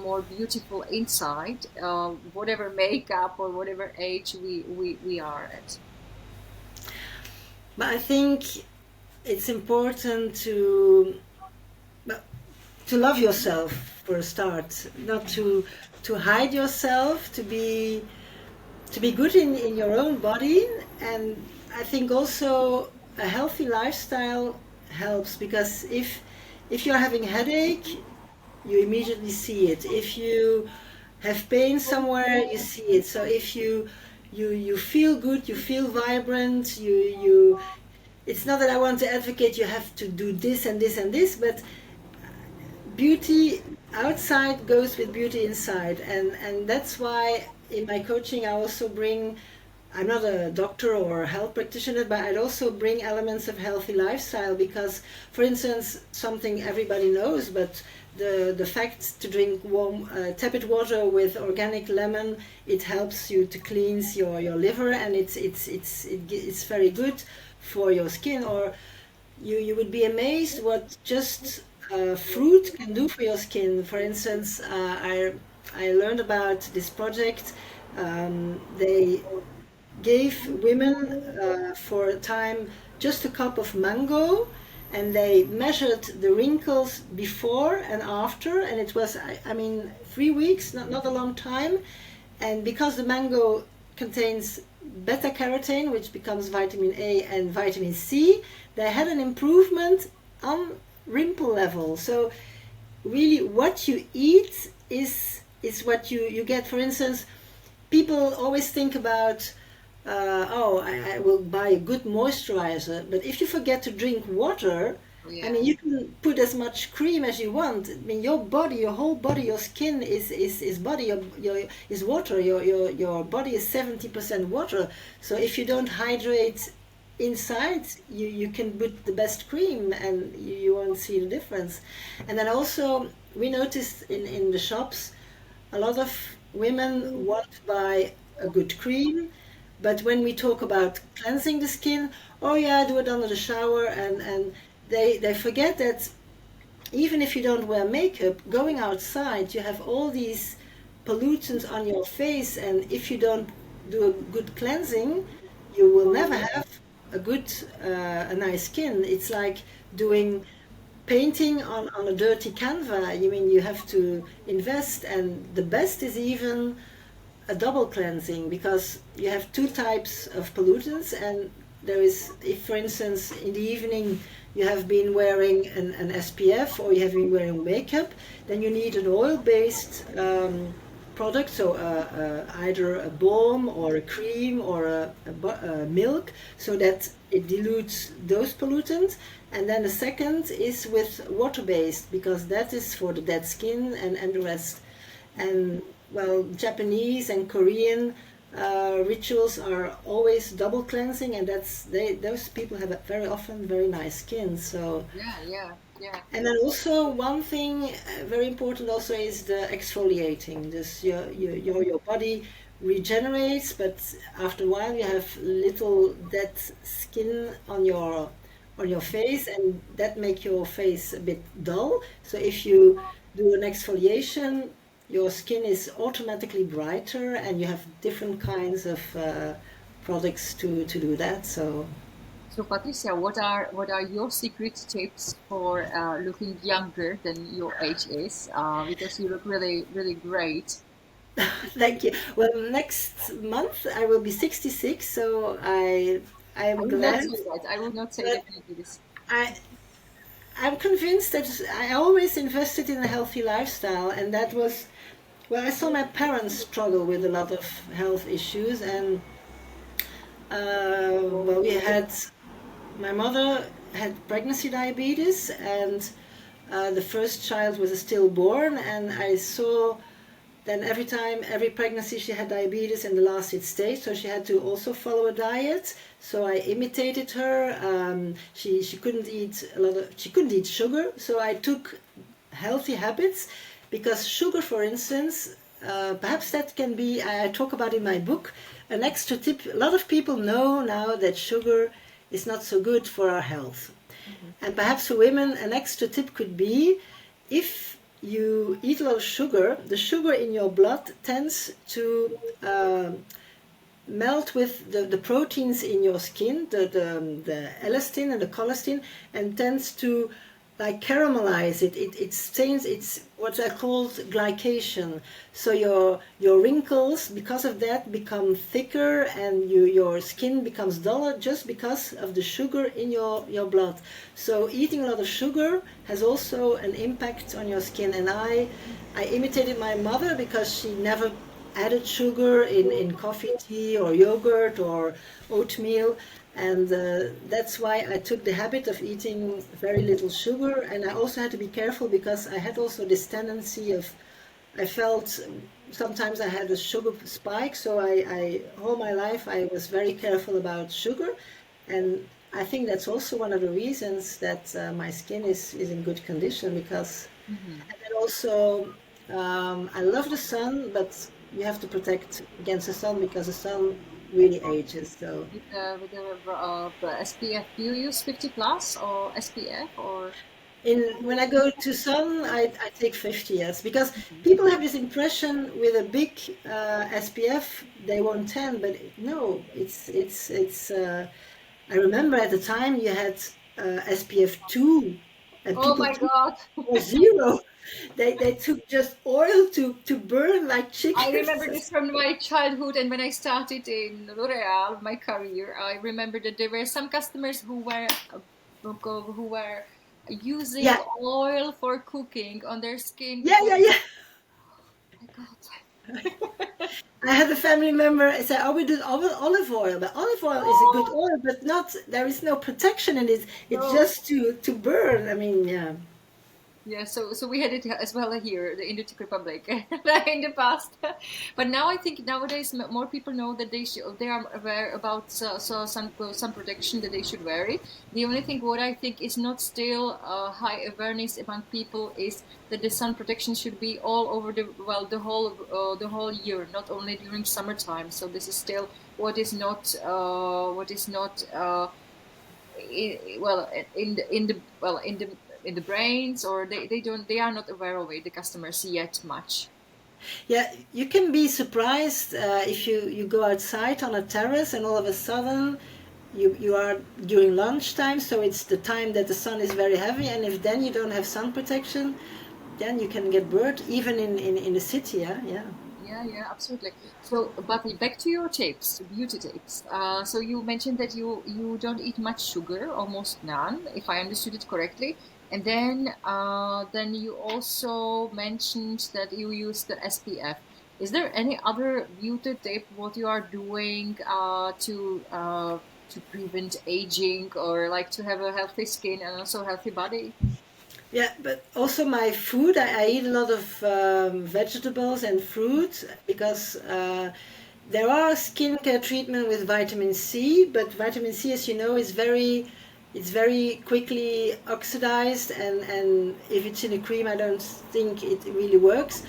[SPEAKER 1] more beautiful inside, whatever makeup or whatever age we are at.
[SPEAKER 2] But I think it's important to love yourself for a start, not to hide yourself, to be good in your own body. And I think also a healthy lifestyle helps, because if you're having headache, you immediately see it. If you have pain somewhere, you see it. So if you feel good, you feel vibrant, you it's not that I want to advocate you have to do this and this and this, but beauty outside goes with beauty inside, and that's why in my coaching I also bring, I'm not a doctor or a health practitioner, but I'd also bring elements of healthy lifestyle because, for instance, something everybody knows, but the fact to drink warm tepid water with organic lemon, it helps you to cleanse your liver, and it's very good for your skin. Or you would be amazed what just fruit can do for your skin. For instance, I learned about this project. They gave women for a time just a cup of mango, and they measured the wrinkles before and after, and it was I mean 3 weeks, not a long time. And because the mango contains beta carotene, which becomes vitamin A and vitamin C, they had an improvement on wrinkle level. So really what you eat is what you get. For instance, people always think about I will buy a good moisturizer, but if you forget to drink water,
[SPEAKER 1] Yeah.
[SPEAKER 2] I mean, you can put as much cream as you want. I mean, your body, your whole body, your skin is body, is water. Your body is 70% water. So if you don't hydrate inside, you can put the best cream and you won't see the difference. And then also, we noticed in the shops, a lot of women want to buy a good cream, but when we talk about cleansing the skin, oh yeah, do it under the shower, and they forget that even if you don't wear makeup, going outside, you have all these pollutants on your face, and if you don't do a good cleansing, you will never have a nice skin. It's like doing painting on a dirty canvas. You mean you have to invest, and the best is even a double cleansing because you have two types of pollutants, and there is, if for instance in the evening you have been wearing an SPF or you have been wearing makeup, then you need an oil-based product, so either a balm or a cream or a milk, so that it dilutes those pollutants. And then the second is with water-based, because that is for the dead skin and the rest. And well, Japanese and Korean rituals are always double cleansing, and those people have very often very nice skin. So
[SPEAKER 1] Yeah.
[SPEAKER 2] and then also one thing very important also is the exfoliating. This your body regenerates, but after a while you have little dead skin on your face, and that make your face a bit dull. So if you do an exfoliation, your skin is automatically brighter, and you have different kinds of products to do that. So
[SPEAKER 1] So Patricia, what are your secret tips for looking younger than your age is? Because you look really really great.
[SPEAKER 2] thank you. Well, next month I will be 66, so I
[SPEAKER 1] I
[SPEAKER 2] am
[SPEAKER 1] would not
[SPEAKER 2] glad.
[SPEAKER 1] say that. I would not say
[SPEAKER 2] But
[SPEAKER 1] that you do this.
[SPEAKER 2] I I'm convinced that I always invested in a healthy lifestyle, and that was, well, I saw my parents struggle with a lot of health issues, and well, we had, my mother had pregnancy diabetes, and the first child was a stillborn, and I saw then every time, every pregnancy, she had diabetes in the last stage, so she had to also follow a diet. So I imitated her. She couldn't eat she couldn't eat sugar, so I took healthy habits, because sugar, for instance, perhaps that can be, I talk about in my book, an extra tip. A lot of people know now that sugar is not so good for our health. And perhaps for women, an extra tip could be, if you eat a lot of sugar, the sugar in your blood tends to melt with the proteins in your skin, the elastin and the collagen, and tends to like caramelize it. It stains. It's what I call glycation. So your wrinkles, because of that, become thicker, and your skin becomes duller just because of the sugar in your blood. So eating a lot of sugar has also an impact on your skin. And I imitated my mother because she never added sugar in coffee, tea, or yogurt or oatmeal. And that's why I took the habit of eating very little sugar. And I also had to be careful because I had also this tendency of, I felt sometimes I had a sugar spike. So I all my life I was very careful about sugar. And I think that's also one of the reasons that my skin is in good condition because, and then also I love the sun, but you have to protect against the sun because the sun really ages. So
[SPEAKER 1] With the SPF, do you use 50 plus or SPF or?
[SPEAKER 2] in when I go to sun, I take 50, yes, because people have this impression with a big SPF they want 10, but no, it's. I remember at the time you had SPF 2, and
[SPEAKER 1] Oh
[SPEAKER 2] people
[SPEAKER 1] my
[SPEAKER 2] took
[SPEAKER 1] God.
[SPEAKER 2] or 0. They took just oil to burn like
[SPEAKER 1] I remember
[SPEAKER 2] chickens.
[SPEAKER 1] this from my childhood, and when I started in L'Oreal, my career, I remember that there were some customers who were using
[SPEAKER 2] Yeah,
[SPEAKER 1] oil for cooking on their skin
[SPEAKER 2] yeah,
[SPEAKER 1] because,
[SPEAKER 2] yeah, yeah.
[SPEAKER 1] oh my God.
[SPEAKER 2] I had a family member say, "Oh, we did olive oil, but olive oil is a good
[SPEAKER 1] Oh
[SPEAKER 2] oil, but not. There is no protection in it. It's
[SPEAKER 1] no.
[SPEAKER 2] just to burn. I mean, yeah,
[SPEAKER 1] Yeah, so we had it as well here in the Czech Republic in the past, but now I think nowadays more people know that they are aware about some protection that they should wear it. The only thing what I think is not still high awareness among people is that the sun protection should be all over the whole year, not only during summertime. So this is still well in the brains, or they are not aware of it, the customers, yet much.
[SPEAKER 2] yeah. You can be surprised if you go outside on a terrace and all of a sudden you are during lunchtime, so it's the time that the sun is very heavy, and if then you don't have sun protection, then you can get burnt even in the city. Yeah, yeah.
[SPEAKER 1] Yeah, yeah, absolutely. So, but back to your tips, beauty tips. So you mentioned that you don't eat much sugar, almost none, if I understood it correctly. And then you also mentioned that you use the SPF. Is there any other beauty tip what you are doing to prevent aging, or like to have a healthy skin and also healthy body?
[SPEAKER 2] Yeah, but also my food, I eat a lot of vegetables and fruit because there are skincare treatment with vitamin C, but vitamin C, as you know, it's very quickly oxidized, and if it's in a cream, I don't think it really works.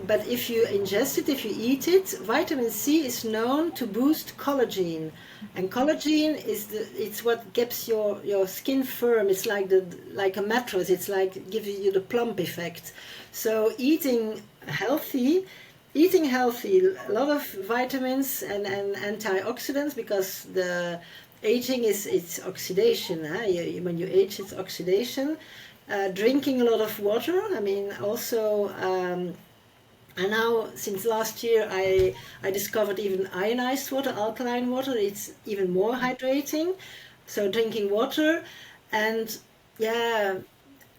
[SPEAKER 2] But if you ingest it, if you eat it, vitamin C is known to boost collagen, and collagen it's what keeps your skin firm. It's like a mattress. It's like gives you the plump effect. So eating healthy, a lot of vitamins and antioxidants because the aging is it's oxidation. Huh? When you age, it's oxidation. Drinking a lot of water. I mean, also. And now, since last year, I discovered even ionized water, alkaline water. It's even more hydrating. So drinking water, and yeah,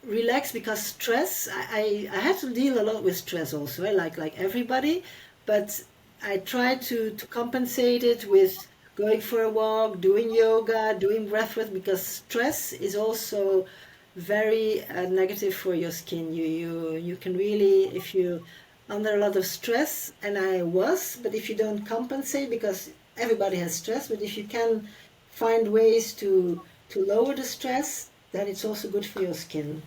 [SPEAKER 2] relax because stress. I had to deal a lot with stress also, like everybody, but I try to compensate it with going for a walk, doing yoga, doing breathwork because stress is also very negative for your skin. You can really if you under a lot of stress, and I was, but if you don't compensate because everybody has stress, but if you can find ways to lower the stress, then it's also good for your skin.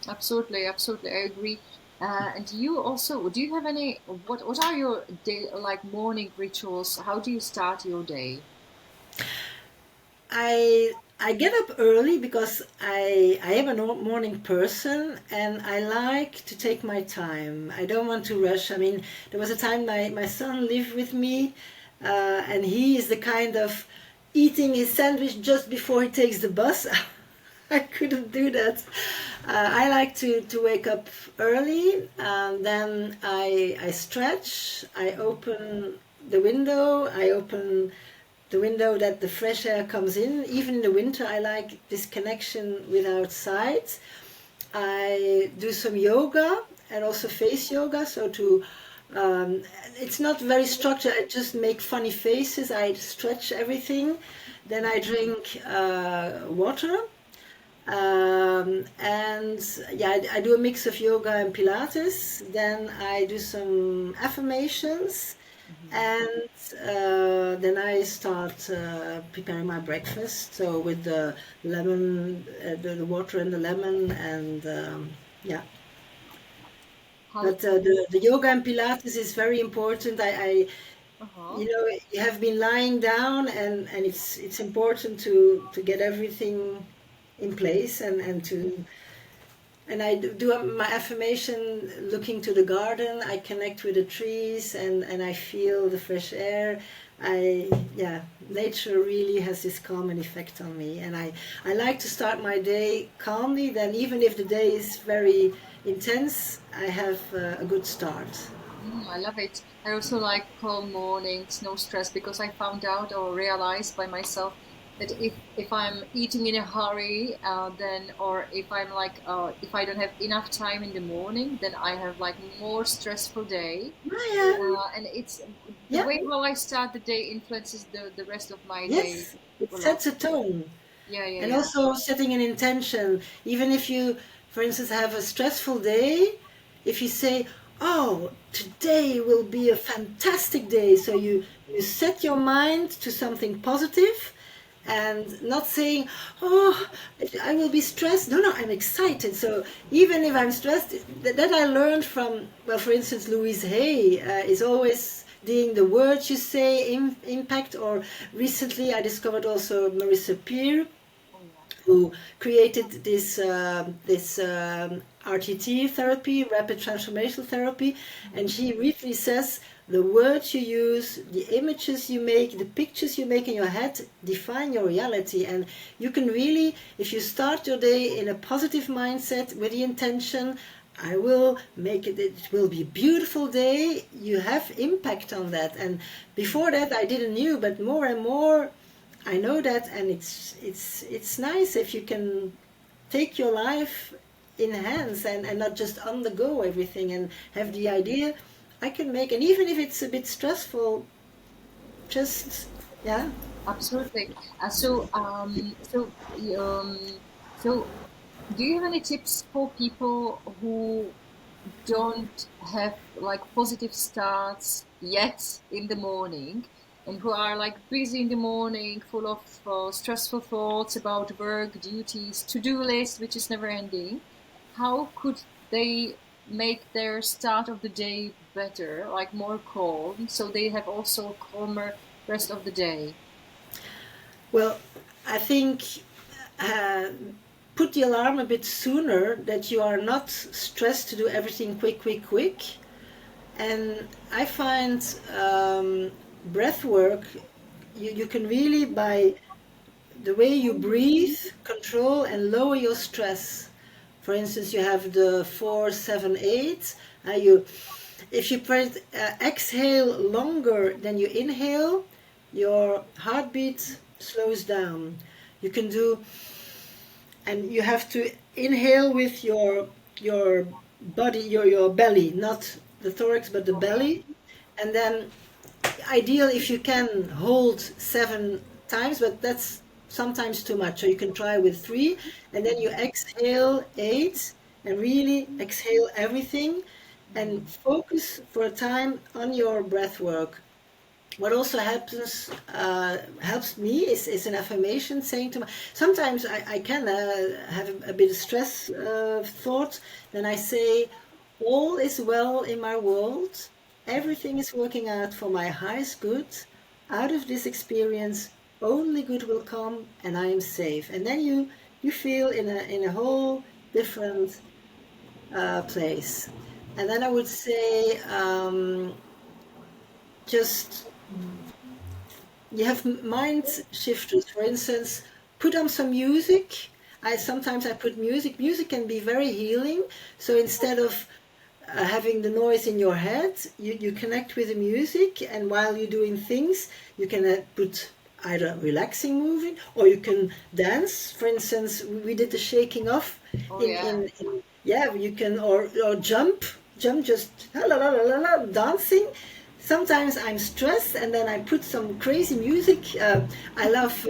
[SPEAKER 1] Absolutely, absolutely, I agree. And do you have any, what are your day, like morning rituals? How do you start your day?
[SPEAKER 2] I get up early because I am a morning person and I like to take my time. I don't want to rush. I mean, there was a time my son lived with me, and he is the kind of eating his sandwich just before he takes the bus. I couldn't do that. I like to wake up early, and then I stretch. I open the window. I open the window that the fresh air comes in. Even in the winter, I like this connection with outside. I do some yoga and also face yoga. So um, it's not very structured. I just make funny faces. I stretch everything. Then I drink water. And yeah, I do a mix of yoga and Pilates. Then I do some affirmations, and then I start preparing my breakfast. So with the lemon, the water and the lemon, and yeah.
[SPEAKER 1] How?
[SPEAKER 2] But the yoga and Pilates is very important.
[SPEAKER 1] Uh-huh.
[SPEAKER 2] You know, you have been lying down, and it's important to get everything in place and I do my affirmation looking to the garden. I connect with the trees and I feel the fresh air. Yeah, nature really has this calming effect on me, and I like to start my day calmly. Then even if the day is very intense, I have a good start.
[SPEAKER 1] I love it. I also like calm mornings, no stress, because I found out or realized by myself that if I'm eating in a hurry, then or if I'm like if I don't have enough time in the morning, then I have like more stressful day.
[SPEAKER 2] Ah, yeah,
[SPEAKER 1] And it's the
[SPEAKER 2] yeah,
[SPEAKER 1] way how I start the day influences the rest of my day.
[SPEAKER 2] yes, it
[SPEAKER 1] Well,
[SPEAKER 2] sets a tone.
[SPEAKER 1] yeah, yeah,
[SPEAKER 2] And
[SPEAKER 1] yeah.
[SPEAKER 2] also setting an intention. Even if you, for instance, have a stressful day, if you say, "Oh, today will be a fantastic day," so you set your mind to something positive, and not saying, "Oh, I will be stressed." No, no, I'm excited. So even if I'm stressed, that I learned from, well, for instance, Louise Hay is always doing the words you say impact. Or recently, I discovered also Marissa Peer,
[SPEAKER 1] Oh yeah.
[SPEAKER 2] who created this RTT therapy, rapid transformational therapy, and she really says the words you use, the images you make, the pictures you make in your head define your reality. And you can really, if you start your day in a positive mindset with the intention, I will make it, it will be a beautiful day, you have impact on that. And before that I didn't knew, but more and more I know that, and it's nice if you can take your life in hands and not just on the go everything, and have the idea I can make, and even if it's a bit stressful, just yeah.
[SPEAKER 1] Absolutely. Um, so do you have any tips for people who don't have like positive starts yet in the morning and who are like busy in the morning, full of stressful thoughts about work, duties, to-do list, which is never ending? How could they make their start of the day better, like more calm, so they have also a calmer rest of the day?
[SPEAKER 2] Well, I think uh, put the alarm a bit sooner, that you are not stressed to do everything quick, quick, quick. And I find breath work, you can really, by the way you breathe, control and lower your stress. For instance, you have the 4-7-8. You, if you press, exhale longer than you inhale, your heartbeat slows down. You can do, and you have to inhale with your body, your belly, not the thorax but the
[SPEAKER 1] Okay.
[SPEAKER 2] belly, and then ideal if you can hold 7 times, but that's sometimes too much. So you can try with 3, and then you
[SPEAKER 1] Mhm.
[SPEAKER 2] exhale 8, and really exhale everything, and
[SPEAKER 1] Mhm.
[SPEAKER 2] focus for a time on your breath work. What also helps me is an affirmation, saying to my, sometimes I can have a bit of stress thought, then I say, all is well in my world, everything is working out for my highest good, out of this experience only good will come, and I am safe. And then you feel in a whole different place. And then I would say, just, you have mind shifters. For instance, put on some music. Sometimes I put music. Music can be very healing. So instead of having the noise in your head, you connect with the music, and while you're doing things, you can put either relaxing moving, or you can dance. For instance, we did the shaking off
[SPEAKER 1] Oh yeah.
[SPEAKER 2] yeah, you can, or jump, just la la la la la, dancing. Sometimes I'm stressed and then I put some crazy music. I love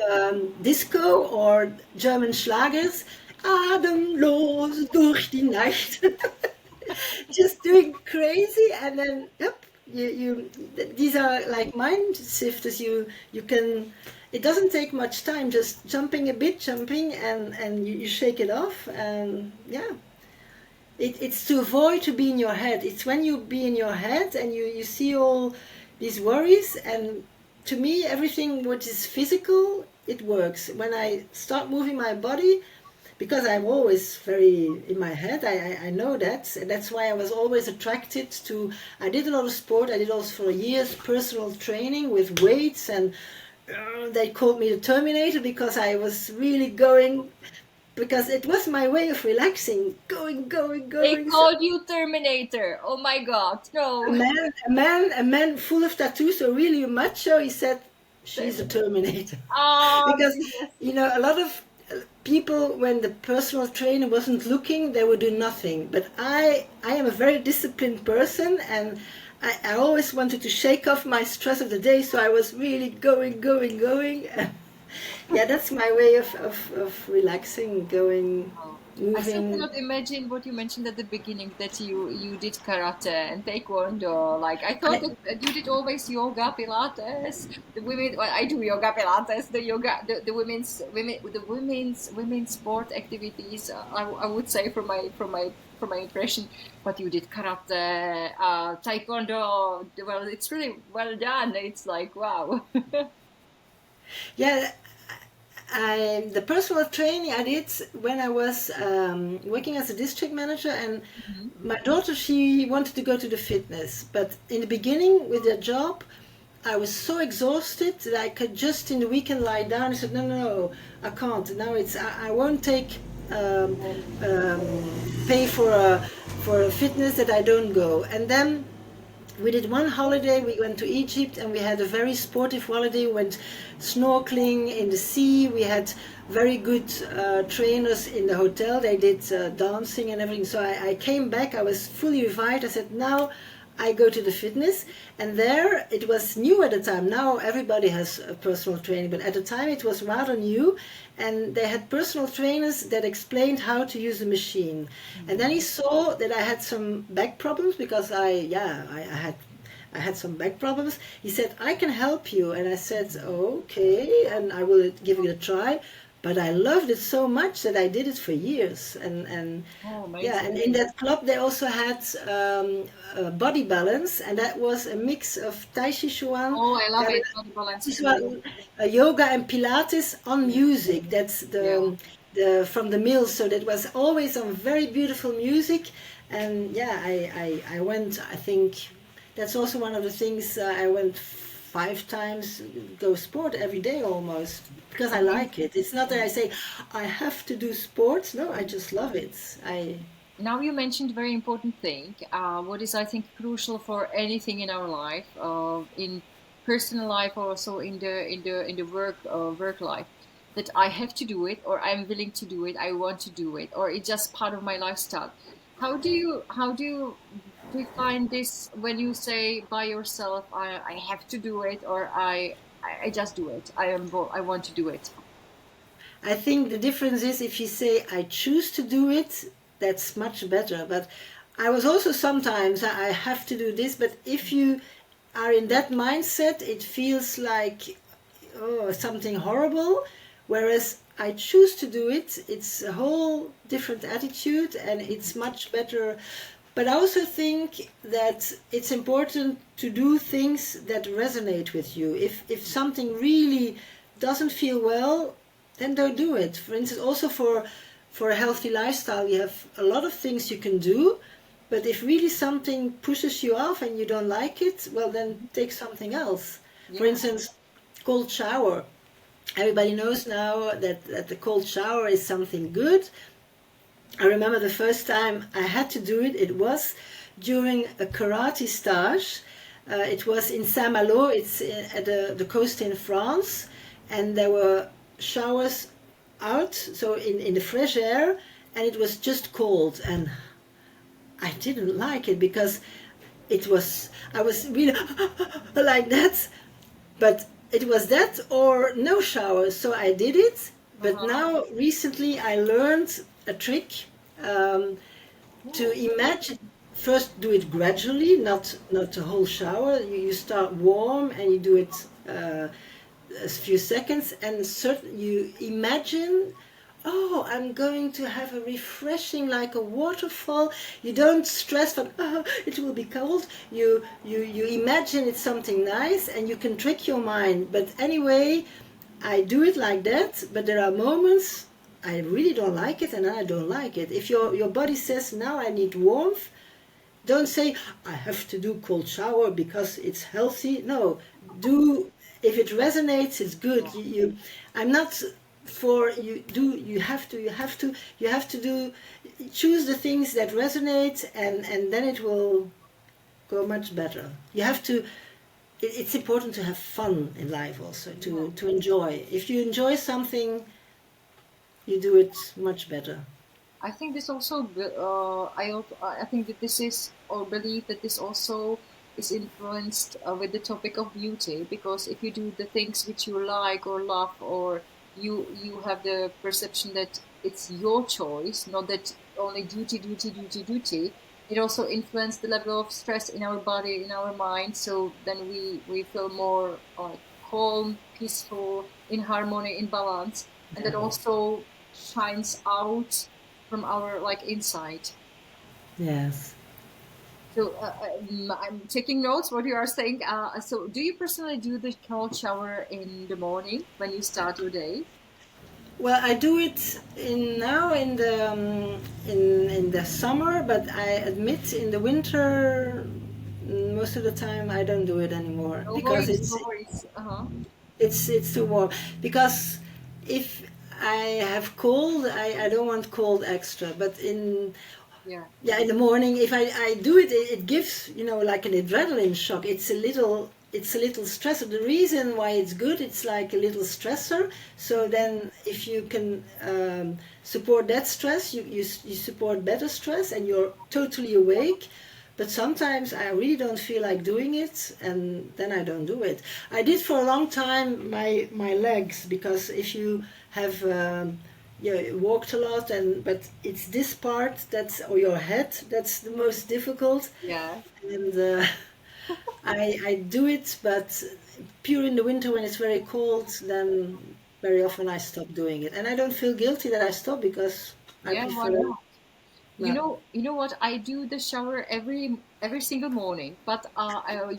[SPEAKER 2] disco or German Schlagers. Atemlos durch die Nacht. Just doing crazy, and then yep, these are like mind shifters. You can. It doesn't take much time. Just jumping a bit, jumping, and you shake it off, and yeah. It's to avoid to be in your head. It's when you be in your head and you see all these worries. And to me, everything what is physical, it works. When I start moving my body, because I'm always very in my head, I know that. And that's why I was always attracted to, I did a lot of sport. I did also for years personal training with weights, and they called me the Terminator because I was really going, because it was my way of relaxing,
[SPEAKER 1] They
[SPEAKER 2] going. So
[SPEAKER 1] called you Terminator. Oh my God,
[SPEAKER 2] a
[SPEAKER 1] no.
[SPEAKER 2] man, a man full of tattoos, so really macho. He said, "She's a Terminator,"
[SPEAKER 1] Oh,
[SPEAKER 2] because
[SPEAKER 1] goodness.
[SPEAKER 2] a lot of people, when the personal trainer wasn't looking, they would do nothing. But I am a very disciplined person, and I always wanted to shake off my stress of the day. So I was really going. Yeah, that's my way of relaxing, going,
[SPEAKER 1] Oh, I still
[SPEAKER 2] moving.
[SPEAKER 1] cannot imagine what you mentioned at the beginning, that you did karate and taekwondo. Like, I thought
[SPEAKER 2] I,
[SPEAKER 1] that you did always yoga, pilates. The women, well, I do yoga, pilates. The yoga, the women's sport activities. I would say from my impression, but you did karate, taekwondo. Well, it's really well done. It's like wow.
[SPEAKER 2] yeah, the personal training I did when I was working as a district manager, and
[SPEAKER 1] Mhm.
[SPEAKER 2] my daughter, she wanted to go to the fitness, but in the beginning with the job, I was so exhausted that I could just in the weekend lie down. I said, no, I can't. Now I won't take um, um, pay for a fitness that I don't go. And then we did one holiday. We went to Egypt and we had a very sportive holiday. We went snorkeling in the sea. We had very good trainers in the hotel. They did dancing and everything. So I came back. I was fully revived. I said, now I go to the fitness. And there it was new at the time. Now everybody has a personal training, but at the time it was rather new. And they had personal trainers that explained how to use the machine. And then he saw that I had some back problems, because I had some back problems. He said, I can help you. And I said, okay, and I will give it a try. But I loved it so much that I did it for years. And
[SPEAKER 1] Oh,
[SPEAKER 2] yeah,
[SPEAKER 1] amazing.
[SPEAKER 2] and in that club they also had body balance, and that was a mix of Tai Chi Chuan,
[SPEAKER 1] Oh, I love it. Body balance
[SPEAKER 2] this
[SPEAKER 1] too.
[SPEAKER 2] one, yoga and Pilates on music. That's
[SPEAKER 1] Yeah.
[SPEAKER 2] the from the mills. So that was always on very beautiful music. And yeah, I went. I think that's also one of the things. I went 5 times, go sport every day almost, because I like
[SPEAKER 1] Amazing.
[SPEAKER 2] it. It's not that I say I have to do sports. No, I just love it. I
[SPEAKER 1] Now you mentioned a very important thing. What is, I think, crucial for anything in our life, in personal life, or also in the work life, that I have to do it, or I'm willing to do it, I want to do it, or it's just part of my lifestyle. How do you define this when you say by yourself, I have to do it, or I just do it. I want to do it.
[SPEAKER 2] I think the difference is if you say I choose to do it, that's much better. But I was also sometimes I have to do this, but if you are in that mindset, it feels like something horrible. Whereas I choose to do it, it's a whole different attitude and it's much better. But I also think that it's important to do things that resonate with you. If something really doesn't feel well, then don't do it. For instance, also for a healthy lifestyle, you have a lot of things you can do. But if really something pushes you off and you don't like it, well, then take something else. For
[SPEAKER 1] Yeah.
[SPEAKER 2] instance, cold shower. everybody knows now that the cold shower is something good. I remember the first time I had to do it, it was during a karate stage. It was in Saint-Malo, it's at the coast in France, and there were showers out, so in the fresh air, and it was just cold, and I didn't like it because I was really like that, but it was that or no shower, so I did it. But now recently I learned a trick, to imagine. First, do it gradually, not a whole shower. You start warm and you do it a few seconds, and you imagine, oh, I'm going to have a refreshing, like a waterfall. You don't stress that, oh, it will be cold. You imagine it's something nice, and you can trick your mind. But anyway, I do it like that, but there are moments I really don't like it, and I don't like it. If your body says, now I need warmth, don't say, I have to do cold shower because it's healthy. No, if it resonates, it's good. I'm not for you have to do, choose the things that resonate, and then it will go much better. You have to, it's important to have fun in life also, to enjoy. If you enjoy something, you do it much better.
[SPEAKER 1] I think this also, I think that this is, or believe that this also is influenced with the topic of beauty, because if you do the things which you like or love, or you have the perception that it's your choice, not that only duty, it also influences the level of stress in our body, in our mind. So then we feel more calm, peaceful, in harmony, in balance, and that also shines out from our inside.
[SPEAKER 2] Yes.
[SPEAKER 1] So I'm taking notes what you are saying. So do you personally do the cold shower in the morning when you start your day?
[SPEAKER 2] Well, I do it now in the summer, but I admit in the winter, most of the time I don't do it anymore
[SPEAKER 1] No
[SPEAKER 2] because
[SPEAKER 1] worries, no worries.
[SPEAKER 2] it's too warm. Because if I have cold, I don't want cold extra. But in the morning, if I do it, it gives like an adrenaline shock. It's a little stressor. The reason why it's good, it's like a little stressor. So then, if you can support that stress, you support better stress, and you're totally awake. But sometimes I really don't feel like doing it, and then I don't do it. I did for a long time my legs, because if you have walked a lot, but it's this part or your head that's the most difficult.
[SPEAKER 1] Yeah.
[SPEAKER 2] And I do it, but pure in the winter when it's very cold, then very often I stop doing it, and I don't feel guilty that I stop, because I
[SPEAKER 1] Yeah, why
[SPEAKER 2] prefer.
[SPEAKER 1] not? You know what? I do the shower every single morning. But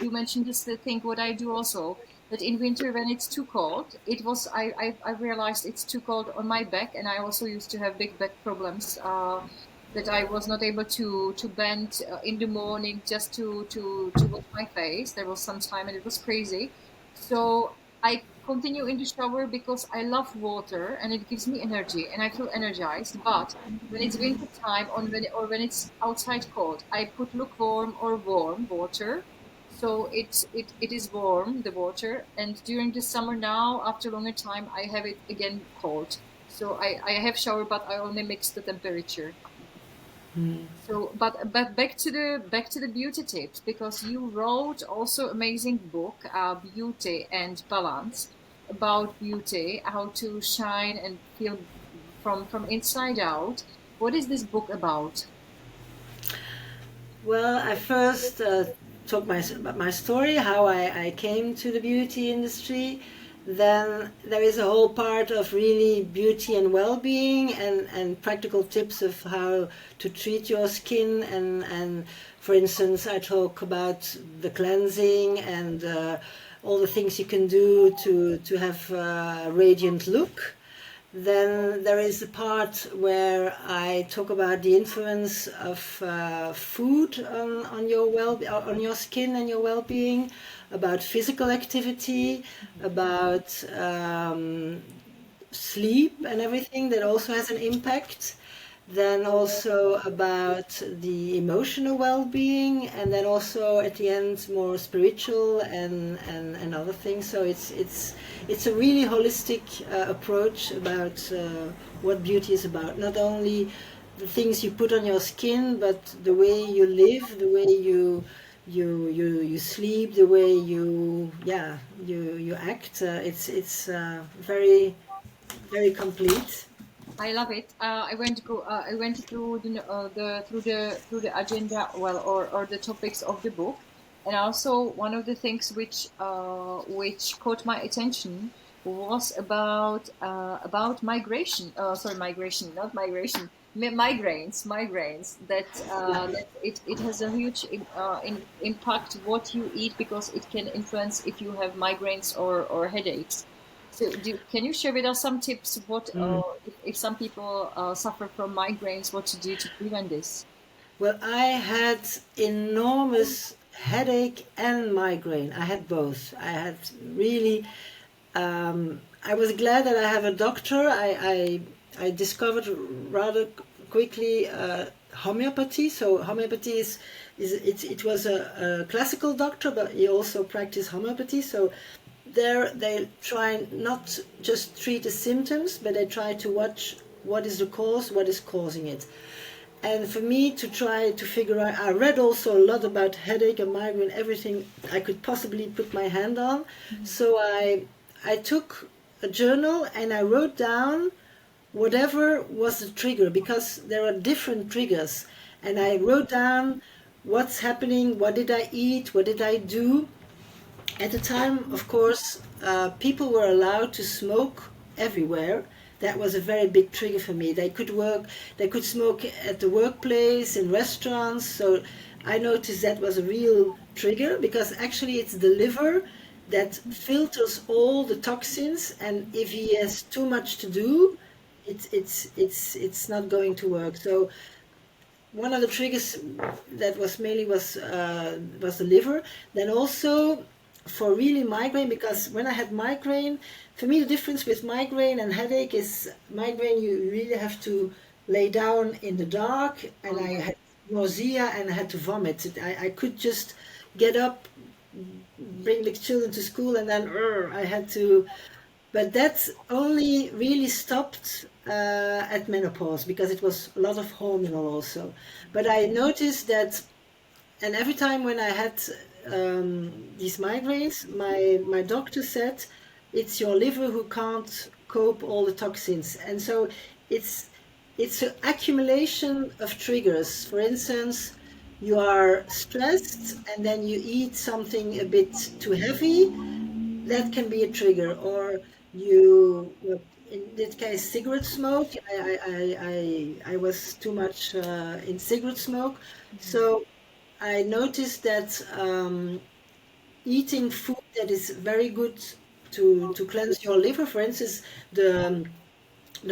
[SPEAKER 1] you mentioned this the thing. What I do also, that in winter when it's too cold, I realized it's too cold on my back, and I also used to have big back problems. That I was not able to bend in the morning just to wash my face. There was some time, and it was crazy. So I continue in the shower because I love water and it gives me energy and I feel energized. But when it's winter time, when it's outside cold, I put lukewarm or warm water. So it is warm, the water, and during the summer now, after a longer time, I have it again cold. So I have shower, but I only mix the temperature. So, but back to the beauty tips, because you wrote also amazing book, Beauty and Balance, about beauty, how to shine and feel from inside out. What is this book about?
[SPEAKER 2] Well, I first talk about my story, how I came to the beauty industry. Then there is a whole part of really beauty and well-being, and practical tips of how to treat your skin. And for instance, I talk about the cleansing and all the things you can do to have a radiant look. Then there is the part where I talk about the influence of food on your on your skin and your well-being, about physical activity, about sleep and everything that also has an impact. Then also about the emotional well-being, and then also at the end more spiritual and other things. So it's a really holistic approach about what beauty is about. Not only the things you put on your skin, but the way you live, the way you sleep, the way you act. It's very very complete.
[SPEAKER 1] I love it. I went to go. I went through the agenda, well, or the topics of the book, and also one of the things which caught my attention was about migration. Sorry, migration, not migration. Migraines. That it has a huge impact what you eat, because it can influence if you have migraines or headaches. So, can you share with us some tips? What if some people suffer from migraines? What to do to prevent this?
[SPEAKER 2] Well, I had enormous headache and migraine. I had both. I had really. I was glad that I have a doctor. I discovered rather quickly homeopathy. So homeopathy it was a classical doctor, but he also practiced homeopathy. So there they try not just treat the symptoms, but they try to watch what is the cause, what is causing it. And for me to try to figure out, I read also a lot about headache and migraine, everything I could possibly put my hand on. So I took a journal and I wrote down whatever was the trigger, because there are different triggers. And I wrote down what's happening, what did I eat, what did I do. At the time, of course, people were allowed to smoke everywhere. That was a very big trigger for me. They could smoke at the workplace, in restaurants. So I noticed that was a real trigger, because actually it's the liver that filters all the toxins, and if he has too much to do, it's not going to work. So one of the triggers that was mainly was the liver. Then also for really migraine, because when I had migraine, for me the difference with migraine and headache is migraine you really have to lay down in the dark, and I had nausea and I had to vomit. I could just get up, bring the children to school, and then I had to. But that only really stopped at menopause, because it was a lot of hormonal also. But I noticed that, and every time when I had these migraines, my doctor said it's your liver who can't cope all the toxins, and so it's an accumulation of triggers. For instance, you are stressed and then you eat something a bit too heavy, that can be a trigger. Or you, in this case, cigarette smoke. I was too much in cigarette smoke, so I noticed that eating food that is very good to cleanse your liver, for instance, the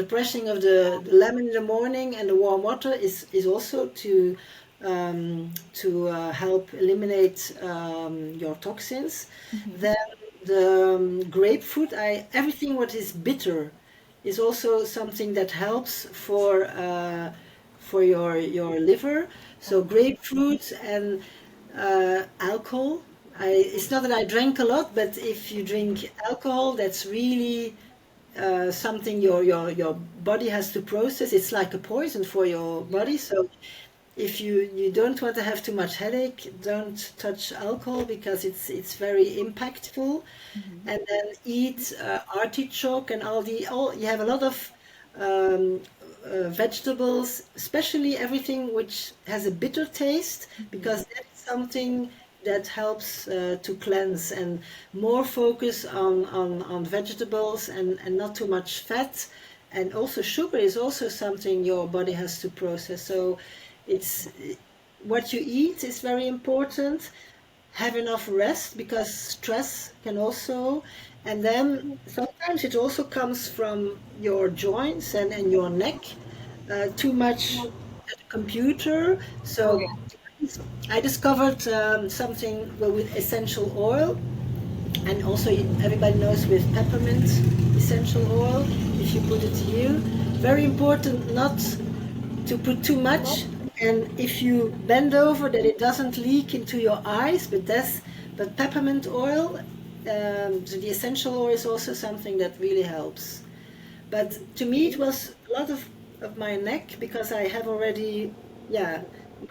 [SPEAKER 2] pressing of the lemon in the morning and the warm water is also to help eliminate your toxins. Then the grapefruit, everything what is bitter is also something that helps for your liver. So grapefruit and alcohol. It's not that I drank a lot, but if you drink alcohol, that's really something your body has to process. It's like a poison for your body. So if you don't want to have too much headache, don't touch alcohol, because it's very impactful. And then eat artichoke and all you have a lot of vegetables, especially everything which has a bitter taste, because that's something that helps to cleanse, and more focus on vegetables and not too much fat. And also sugar is also something your body has to process. So it's what you eat is very important. have enough rest, because stress can also, and then sometimes it also comes from your joints and your neck, too much at the computer.
[SPEAKER 1] Oh
[SPEAKER 2] So
[SPEAKER 1] yeah.
[SPEAKER 2] I discovered something, well, with essential oil, and also everybody knows with peppermint essential oil, if you put it here. Very important not to put too much, and if you bend over, that it doesn't leak into your eyes. But peppermint oil, so the essential oil is also something that really helps. But to me, it was a lot of my neck, because I have already, yeah,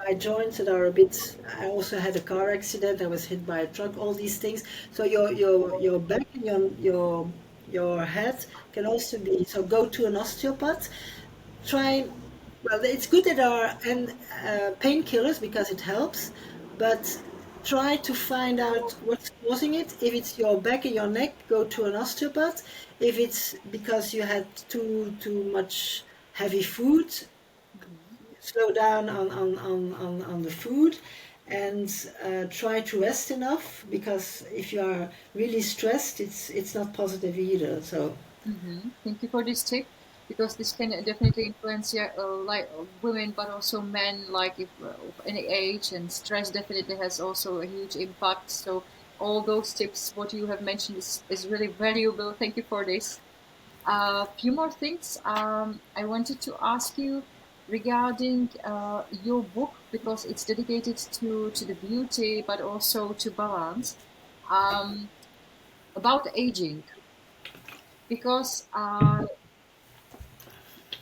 [SPEAKER 2] my joints that are a bit. I also had a car accident. I was hit by a truck. All these things. So your back and your head can also be. So go to an osteopath. Try. Well, it's good that there are and painkillers, because it helps, but try to find out what's causing it. If it's your back and your neck, go to an osteopath. If it's because you had too much heavy food, slow down on the food, and try to rest enough, because if you are really stressed, it's not positive either. So
[SPEAKER 1] Thank you for this tip, because this can definitely influence, yeah, like women, but also men, like if of any age, and stress definitely has also a huge impact. So all those tips, what you have mentioned, is really valuable. Thank you for this. A few more things I wanted to ask you regarding your book, because it's dedicated to the beauty, but also to balance, um, about aging, because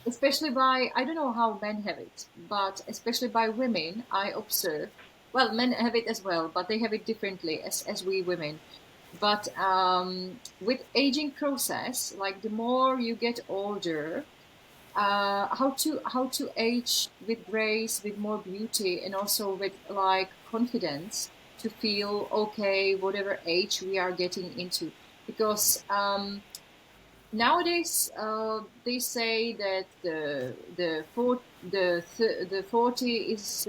[SPEAKER 1] especially by, I don't know how men have it, but especially by women, I observe. Well, men have it as well, but they have it differently as we women. But with aging process, like the more you get older, how to age with grace, with more beauty, and also with like confidence to feel okay, whatever age we are getting into. Because nowadays, they say that the 40 is,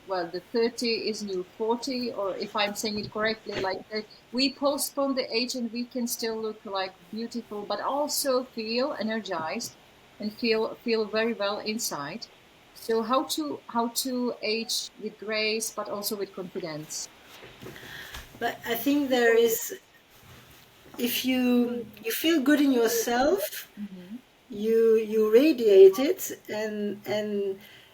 [SPEAKER 1] well, the 30 is new 40, or if I'm saying it correctly, like that we postpone the age and we can still look like beautiful, but also feel energized and feel very well inside. So how to age with grace, but also with confidence.
[SPEAKER 2] but I think there is, if you feel good in yourself,
[SPEAKER 1] Hmm.
[SPEAKER 2] you radiate it, and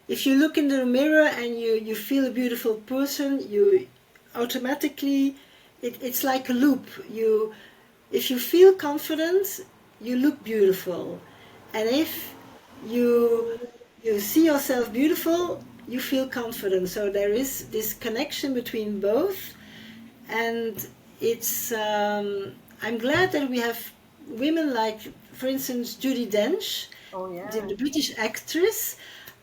[SPEAKER 2] if you look in the mirror and you feel a beautiful person, you automatically, it's like a loop. You If you feel confident, you look beautiful, and if you you see yourself beautiful, you feel confident. So there is this connection between both, and it's I'm glad that we have women like, for instance, Judi Dench,
[SPEAKER 1] Oh
[SPEAKER 2] the
[SPEAKER 1] yeah.
[SPEAKER 2] British actress.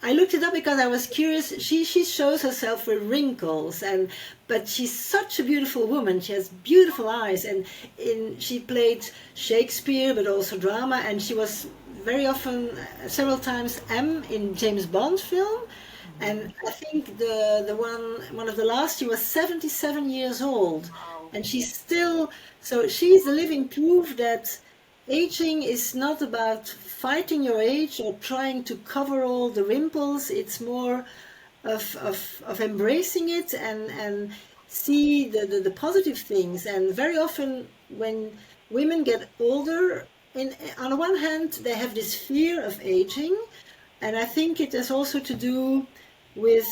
[SPEAKER 2] I looked it up because I was curious. She shows herself with wrinkles, and but she's such a beautiful woman. She has beautiful eyes, and she played Shakespeare, but also drama, and she was very often, several times, M in James Bond film. And I think the one of the last, she was 77 years old,
[SPEAKER 1] Wow.
[SPEAKER 2] and she's still, so she's the living proof that aging is not about fighting your age or trying to cover all the wrinkles. It's more of embracing it, and see the positive things. And very often when women get older, on the one hand, they have this fear of aging, and I think it has also to do with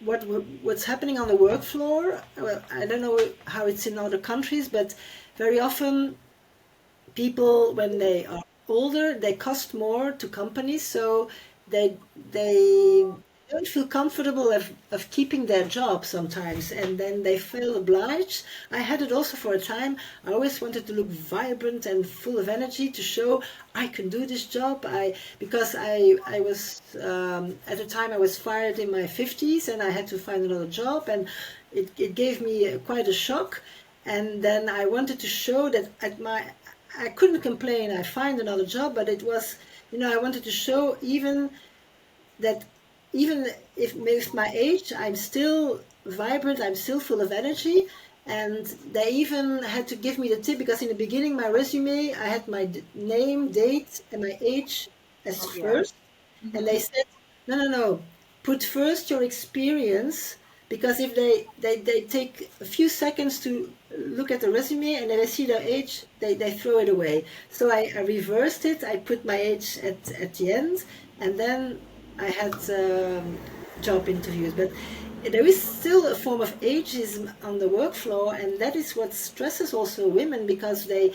[SPEAKER 2] what's happening on the work floor. Well, I don't know how it's in other countries, but very often people, when they are older, they cost more to companies, so they don't feel comfortable of keeping their job sometimes, and then they feel obliged. I had it also for a time. I always wanted to look vibrant and full of energy to show I can do this job. Because I was, at the time I was fired in my 50s, and I had to find another job, and it gave me quite a shock. And then I wanted to show that I couldn't complain. I find another job, but it was, I wanted to show even that, even if with my age, I'm still vibrant, I'm still full of energy. And they even had to give me the tip, because in the beginning, my resume, I had my name, date, and my age as
[SPEAKER 1] Oh, yeah.
[SPEAKER 2] first. And
[SPEAKER 1] Mm-hmm.
[SPEAKER 2] they said, no, no, no, put first your experience, because if they take a few seconds to look at the resume and then they see their age, they throw it away. So I reversed it. I put my age at the end, and then I had job interviews. But there is still a form of ageism on the work floor, and that is what stresses also women, because they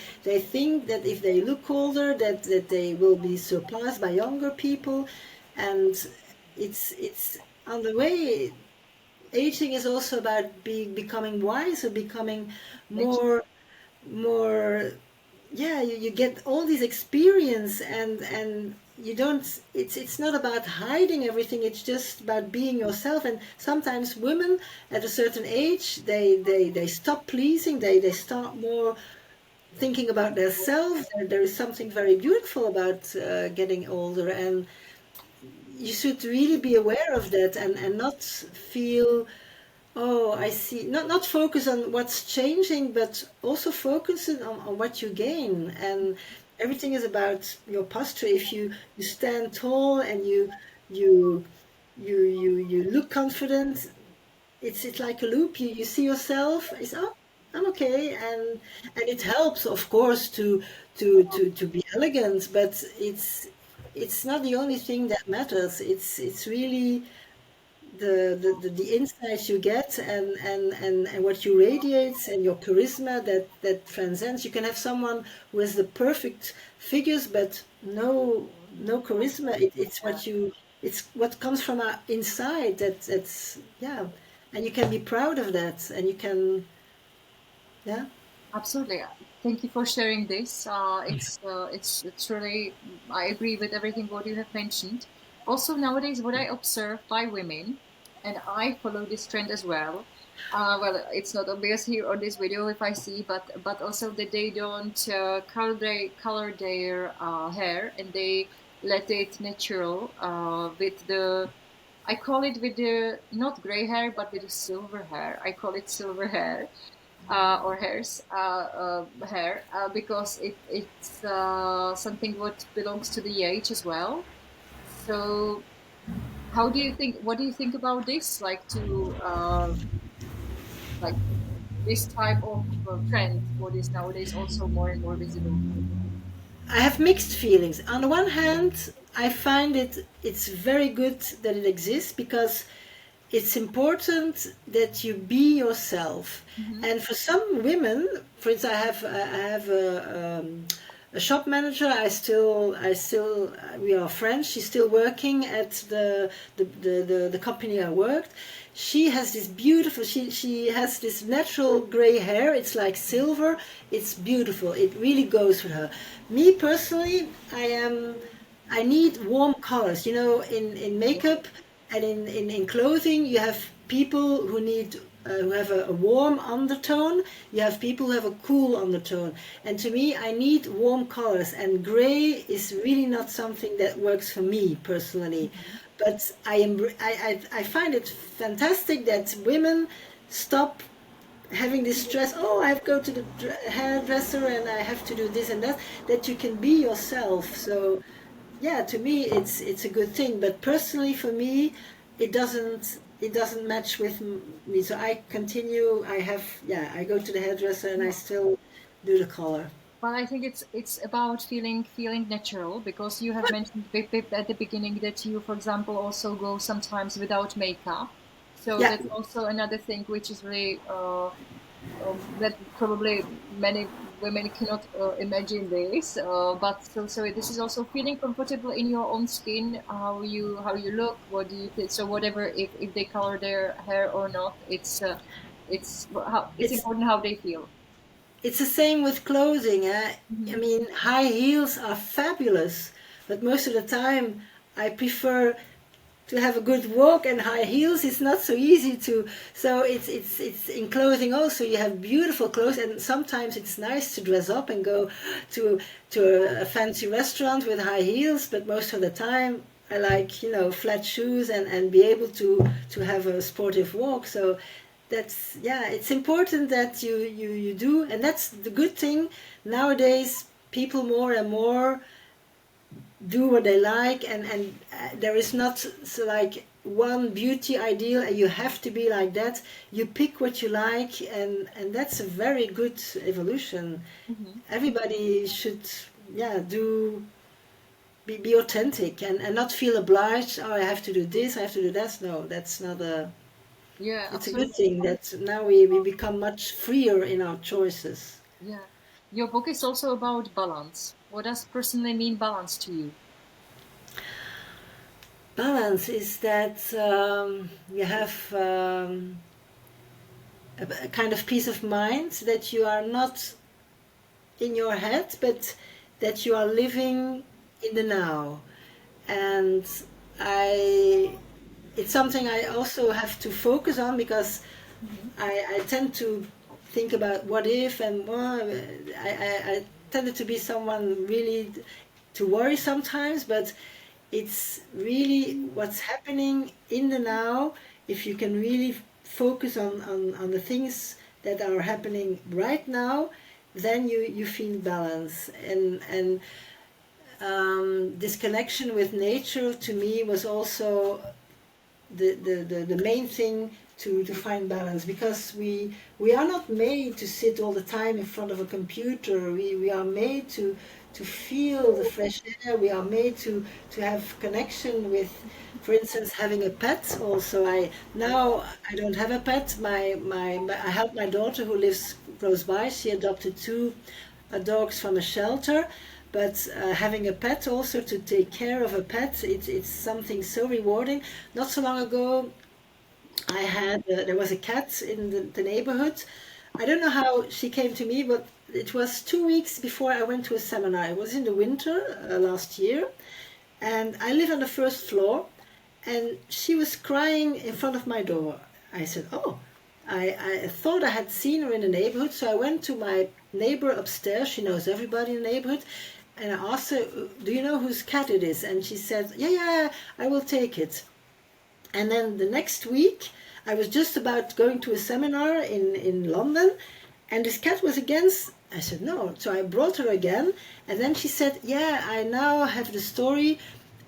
[SPEAKER 2] think that if they look older, that they will be surpassed by younger people. And it's on the way. Aging is also about becoming wiser, becoming more more yeah, you get all this experience, and you don't, it's not about hiding everything, it's just about being yourself. And sometimes women at a certain age, they stop pleasing, they start more thinking about themselves. There is something very beautiful about getting older, and you should really be aware of that, and not feel, oh, I see. Not focus on what's changing, but also focus on what you gain. And everything is about your posture. If you stand tall and you you look confident, it's like a loop. You see yourself. It's, oh, I'm okay, and it helps, of course, to be elegant. But it's not the only thing that matters. It's really the insights you get, and what you radiate, and your charisma that transcends. You can have someone who has the perfect figures but no charisma. It's what you, it's what comes from our inside, that's yeah, and you can be proud of that, and you can, yeah.
[SPEAKER 1] Absolutely. Thank you for sharing this. It's really, I agree with everything what you have mentioned. Also, nowadays, what I observe by women, and I follow this trend as well. Well, it's not obvious here on this video if I see, but also that they don't color their hair, and they let it natural with the, I call it with the not gray hair but with the silver hair. I call it silver hair, or hair, because it's something what belongs to the age as well. So how do you think, what do you think about this, like to like this type of trend what is nowadays also more and more visible?
[SPEAKER 2] I have mixed feelings. On the one hand, I find it's very good that it exists, because it's important that you be yourself.
[SPEAKER 1] Mm-hmm.
[SPEAKER 2] And for some women, for instance, I have a shop manager. I still we are friends. She's still working at the company I worked. She has this beautiful, she has this natural gray hair. It's like silver. It's beautiful. It really goes with her. Me personally, I need warm colors. You know, in makeup and in clothing, you have people who need who have a warm undertone. You have people who have a cool undertone. And to me, I need warm colors. And gray is really not something that works for me personally. But I find it fantastic that women stop having this stress. Oh, I have to go to the hairdresser and I have to do this and that. That you can be yourself. So yeah, to me it's a good thing. But personally, for me, it doesn't match with me. So I continue. I go to the hairdresser and I still do the color.
[SPEAKER 1] But I think it's about feeling natural, because you have mentioned at the beginning that you, for example, also go sometimes without makeup. So
[SPEAKER 2] Yeah,
[SPEAKER 1] that's also another thing which is really that probably many women cannot imagine this. But so this is also feeling comfortable in your own skin, how you look, what do you think. So whatever, if they color their hair or not, it's
[SPEAKER 2] it's
[SPEAKER 1] important how they feel.
[SPEAKER 2] it's the same with clothing. I
[SPEAKER 1] Hmm.
[SPEAKER 2] mean, high heels are fabulous, but most of the time I prefer to have a good walk, and high heels is not so easy to. So it's in clothing also. You have beautiful clothes, and sometimes it's nice to dress up and go to a fancy restaurant with high heels. But most of the time, I like, flat shoes, and be able to have a sportive walk. So that's, yeah, it's important that you do, and that's the good thing nowadays. People more and more do what they like, and there is not so like one beauty ideal and you have to be like that. You pick what you like, and that's a very good evolution.
[SPEAKER 1] Mm-hmm.
[SPEAKER 2] Everybody should, yeah, be authentic, and not feel obliged. Oh, I have to do this, I have to do that. No, that's not a.
[SPEAKER 1] Yeah,
[SPEAKER 2] It's a good
[SPEAKER 1] absolutely.
[SPEAKER 2] thing that now we become much freer in our choices.
[SPEAKER 1] Yeah. Your book is also about balance. What does personally mean balance to you?
[SPEAKER 2] Balance is that you have a kind of peace of mind, that you are not in your head, but that you are living in the now. And I, it's something I also have to focus on, because
[SPEAKER 1] Mm-hmm.
[SPEAKER 2] I tend to think about what if, and I tended to be someone really to worry sometimes, but it's really what's happening in the now. If you can really focus on the things that are happening right now, then you feel balance. And this connection with nature to me was also the main thing to find balance, because we are not made to sit all the time in front of a computer. We are made to feel the fresh air. We are made to have connection with, for instance, having a pet. Also, I don't have a pet. I help my daughter who lives close by. She adopted two dogs from a shelter. But having a pet, also to take care of a pet, it's something so rewarding. Not so long ago, I had there was a cat in the neighborhood. I don't know how she came to me, but it was 2 weeks before I went to a seminar. It was in the winter last year, and I live on the first floor, and she was crying in front of my door. I said, "Oh." I thought I had seen her in the neighborhood, so I went to my neighbor upstairs. She knows everybody in the neighborhood. And I asked her, "Do you know whose cat it is?" And she said, "Yeah, yeah, I will take it." And then the next week, I was just about going to a seminar in London, and this cat was against. I said, "No." So I brought her again, and then she said, "Yeah, I now have the story.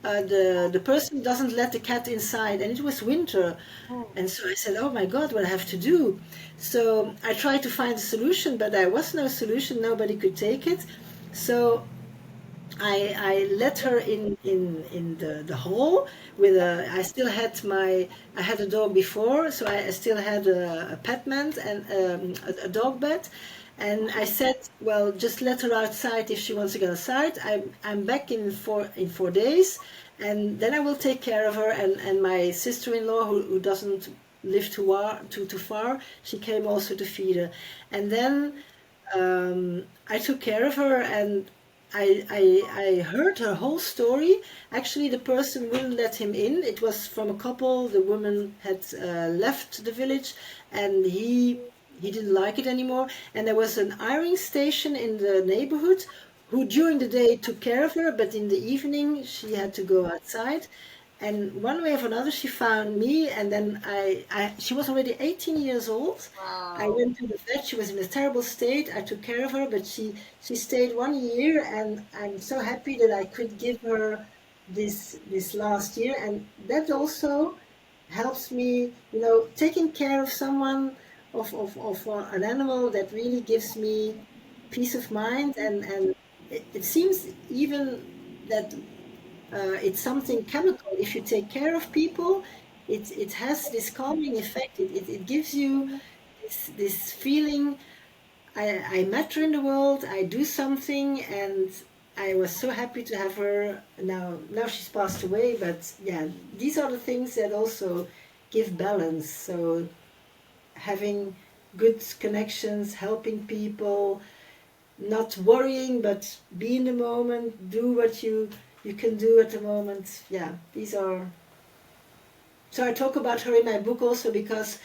[SPEAKER 2] The person doesn't let the cat inside, and it was winter."
[SPEAKER 1] Oh.
[SPEAKER 2] And so I said, "Oh my God, what I have to do?" So I tried to find a solution, but there was no solution. Nobody could take it. So I let her in the hall with I still had I had a dog before, so I still had a pet mat and a dog bed. And I said, "Well, just let her outside if she wants to go outside. I'm back in 4 days, and then I will take care of her." And my sister-in-law, who doesn't live too far, she came also to feed her. And then I took care of her, and I heard her whole story. Actually, the person wouldn't let him in. It was from a couple. The woman had left the village, and he didn't like it anymore. And there was an ironing station in the neighborhood who during the day took care of her, but in the evening she had to go outside. And one way or another, she found me, and then she was already 18 years old. I
[SPEAKER 1] Wow.
[SPEAKER 2] went to the vet. She was in a terrible state. I took care of her, but she stayed 1 year, and I'm so happy that I could give her this last year. And that also helps me, taking care of someone, of an animal, that really gives me peace of mind. And it seems even that it's something chemical. If you take care of people, it has this calming effect. It gives you this feeling. I met her in the world. I do something, and I was so happy to have her. Now she's passed away, but yeah, these are the things that also give balance. So having good connections, helping people, not worrying, but be in the moment, do what you can do at the moment. Yeah, these are. So I talk about her in my book also, because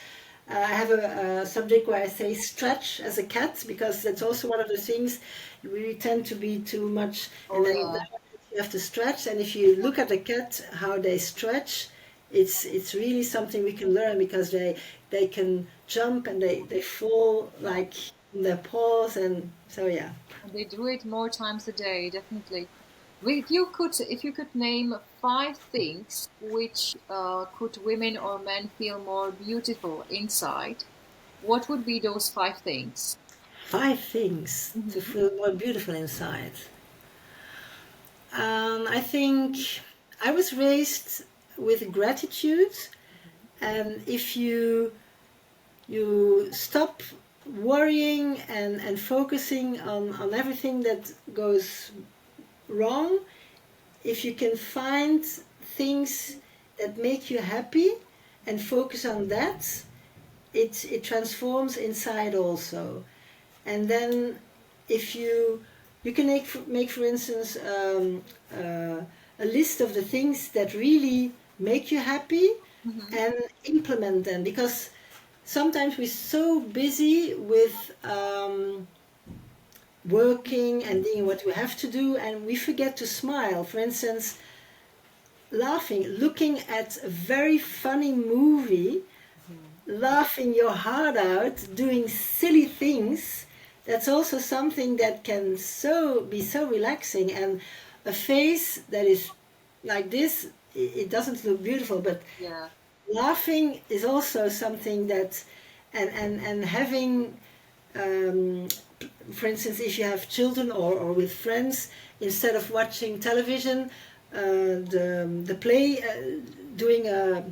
[SPEAKER 2] I have a subject where I say stretch as a cat, because that's also one of the things. We tend to be too much,
[SPEAKER 1] Oh
[SPEAKER 2] and then
[SPEAKER 1] yeah.
[SPEAKER 2] you have to stretch. And if you look at a cat, how they stretch, it's really something we can learn, because they can jump and they fall like in their paws, and so yeah.
[SPEAKER 1] And they do it more times a day, definitely. If you could name 5 things which could women or men feel more beautiful inside, what would be those 5 things?
[SPEAKER 2] 5 things to
[SPEAKER 1] Hmm.
[SPEAKER 2] feel more beautiful inside. I think I was raised with gratitude, and if you stop worrying and focusing on everything that goes wrong, if you can find things that make you happy and focus on that, it transforms inside also. And then if you can make for instance a list of the things that really make you happy,
[SPEAKER 1] Hmm.
[SPEAKER 2] and implement them, because sometimes we're so busy with working and doing what we have to do, and we forget to smile. For instance, laughing, looking at a very funny movie, laughing your heart out, doing silly things. That's also something that can be so relaxing. And a face that is like this, it doesn't look beautiful, but
[SPEAKER 1] Yeah.
[SPEAKER 2] laughing is also something that, and having, um, for instance, if you have children, or with friends, instead of watching television, the play, doing a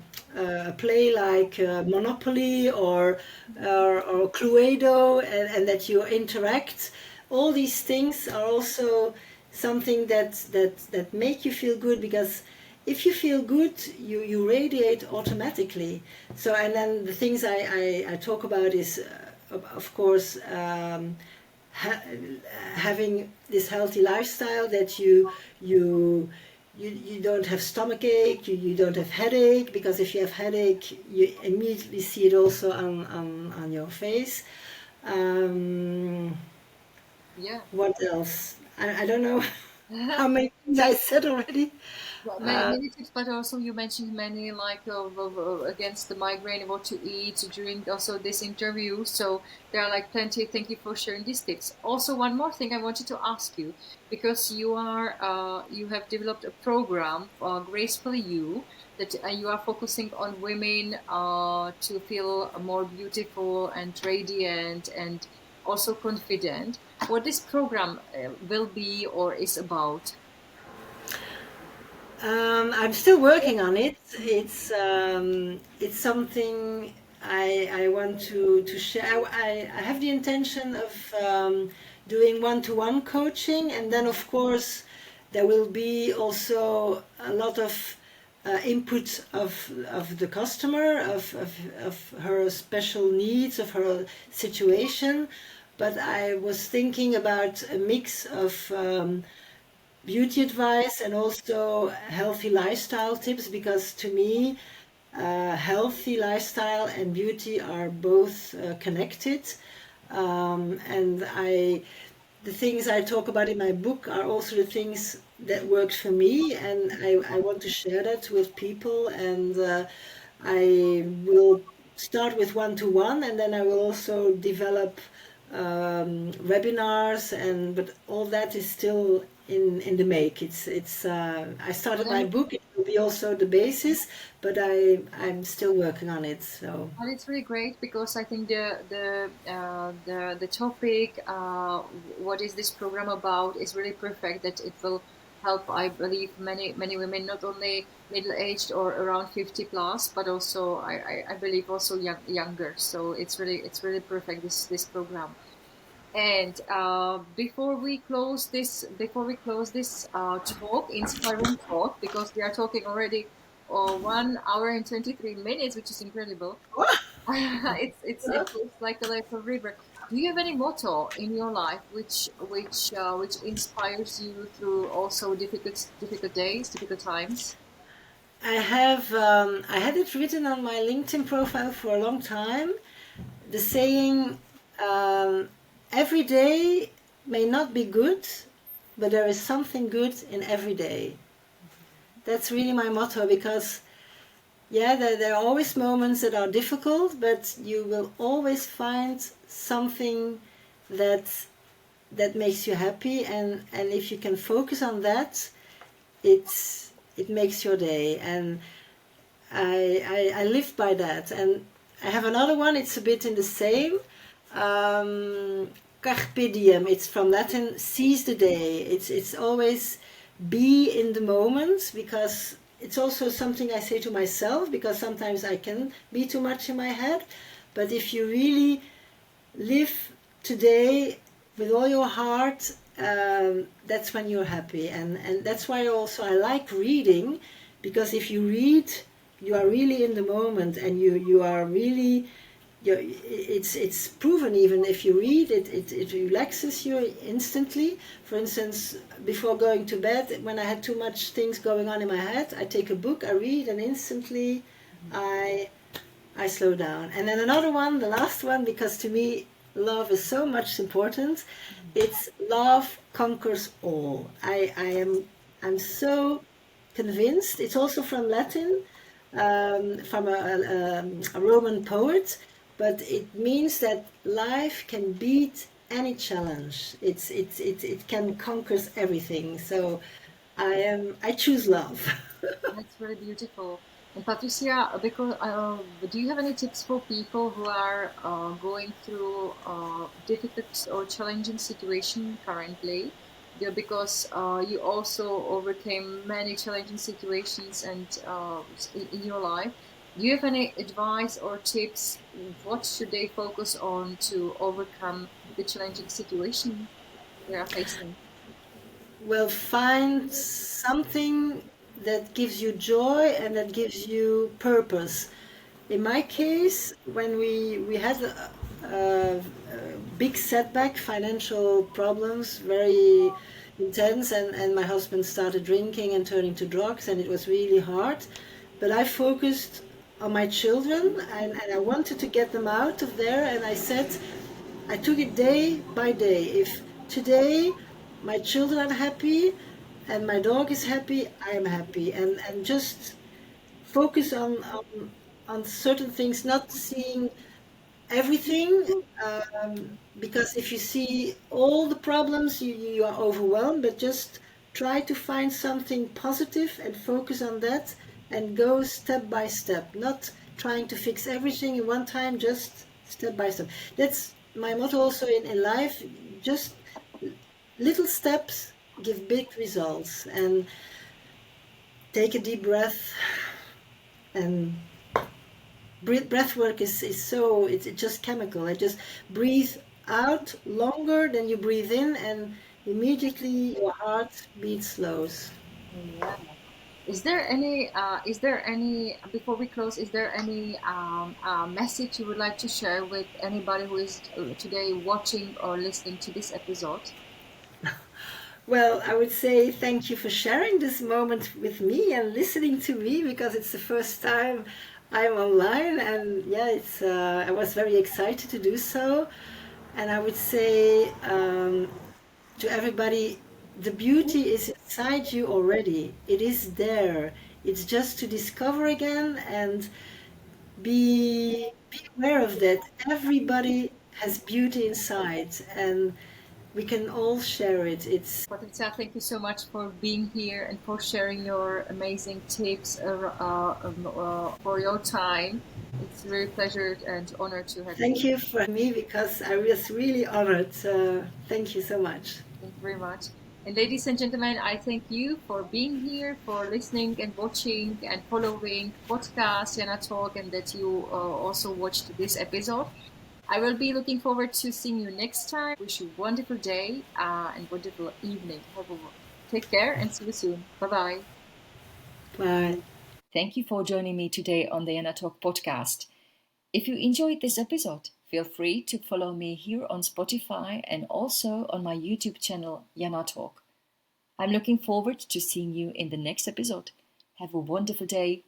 [SPEAKER 2] play like Monopoly, or Cluedo, and that you interact. All these things are also something that make you feel good, because if you feel good, you radiate automatically. So, and then the things I talk about is, of course, ha- having this healthy lifestyle, that you don't have stomach ache, you don't have headache, because if you have headache, you immediately see it also on your face. Um,
[SPEAKER 1] Yeah.
[SPEAKER 2] what else? I don't know how many things I said already.
[SPEAKER 1] Well, many,
[SPEAKER 2] Uh,
[SPEAKER 1] many tips, but also you mentioned many like against the migraine, what to eat during also this interview. So there are like plenty. Thank you for sharing these tips. Also, one more thing I wanted to ask you, because you have developed a program, Gracefully You, that you are focusing on women to feel more beautiful and radiant and also confident. What this program will be or is about?
[SPEAKER 2] I'm still working on it. It's something I want to share. I have the intention of doing one-to-one coaching, and then of course there will be also a lot of input of the customer, of her special needs, of her situation. But I was thinking about a mix of beauty advice and also healthy lifestyle tips, because to me, healthy lifestyle and beauty are both connected. And the things I talk about in my book are also the things that worked for me, and I want to share that with people. And I will start with one-to-one, and then I will also develop webinars, and but all that is still in the make. It's I started my book. It will be also the basis, but I'm still working on it. So
[SPEAKER 1] And it's really great because I think the topic, what is this program about, is really perfect. That it will help, I believe, many women, not only middle aged or around 50 plus, but also I believe also younger. So it's really perfect, this program. And before we close this talk, inspiring talk, because we are talking already 1 hour and 23 minutes, which is incredible. It feels like a river. Do you have any motto in your life which inspires you through also difficult days, difficult times?
[SPEAKER 2] I had it written on my LinkedIn profile for a long time. The saying, um, every day may not be good, but there is something good in every day. That's really my motto, because yeah, there are always moments that are difficult, but you will always find something that makes you happy, and if you can focus on that, it makes your day. And I live by that. And I have another one. It's a bit in the same. Carpe diem. It's from Latin, seize the day. It's always be in the moment, because it's also something I say to myself, because sometimes I can be too much in my head. But if you really live today with all your heart, that's when you're happy. And that's why also I like reading, because if you read, you are really in the moment, and you are really, it's proven, even if you read it, it relaxes you instantly. For instance, before going to bed, when I had too much things going on in my head, I take a book, I read, and instantly I slow down. And then another one, the last one, because to me love is so much important. It's love conquers all. I'm so convinced. It's also from Latin, from a Roman poet, but it means that life can beat any challenge. It can conquer everything. So I choose love.
[SPEAKER 1] That's very beautiful. And Patricia, because do you have any tips for people who are going through difficult or challenging situation currently? Yeah, because you also overcame many challenging situations and in your life. Do you have any advice or tips? What should they focus on to overcome the challenging situation they are facing?
[SPEAKER 2] Well, find something that gives you joy and that gives you purpose. In my case, when we had a big setback, financial problems, very intense, and my husband started drinking and turning to drugs, and it was really hard. But I focused on my children, and I wanted to get them out of there, and I took it day by day. If today my children are happy and my dog is happy, I am happy. And just focus on certain things, not seeing everything, because if you see all the problems, you are overwhelmed, but just try to find something positive and focus on that, and go step by step, not trying to fix everything in one time, just step by step. That's my motto also in life. Just little steps give big results. And take a deep breath, and breath work is so, it's just chemical. I just breathe out longer than you breathe in, and immediately your heart beats slows.
[SPEAKER 1] Yeah. Is there any, before we close, is there any message you would like to share with anybody who is today watching or listening to this episode?
[SPEAKER 2] Well, I would say thank you for sharing this moment with me and listening to me, because it's the first time I'm online, and yeah, it's I was very excited to do so. And I would say, to everybody, the beauty is inside you already. It is there. It's just to discover again, and be aware of that. Everybody has beauty inside, and we can all share it. It's
[SPEAKER 1] Patricia, thank you so much for being here and for sharing your amazing tips for your time. It's a very pleasure and honor to have you
[SPEAKER 2] Thank
[SPEAKER 1] here.
[SPEAKER 2] you for me, because I was really honored. Thank you so much.
[SPEAKER 1] Thank you very much. And ladies and gentlemen, I thank you for being here, for listening and watching and following podcast Jana Talk, and that you also watched this episode. I will be looking forward to seeing you next time. Wish you a wonderful day and wonderful evening. Take care and see you soon. Bye bye.
[SPEAKER 2] Bye.
[SPEAKER 1] Thank you for joining me today on the Jana Talk podcast. If you enjoyed this episode, feel free to follow me here on Spotify and also on my YouTube channel, Jana Talk. I'm looking forward to seeing you in the next episode. Have a wonderful day.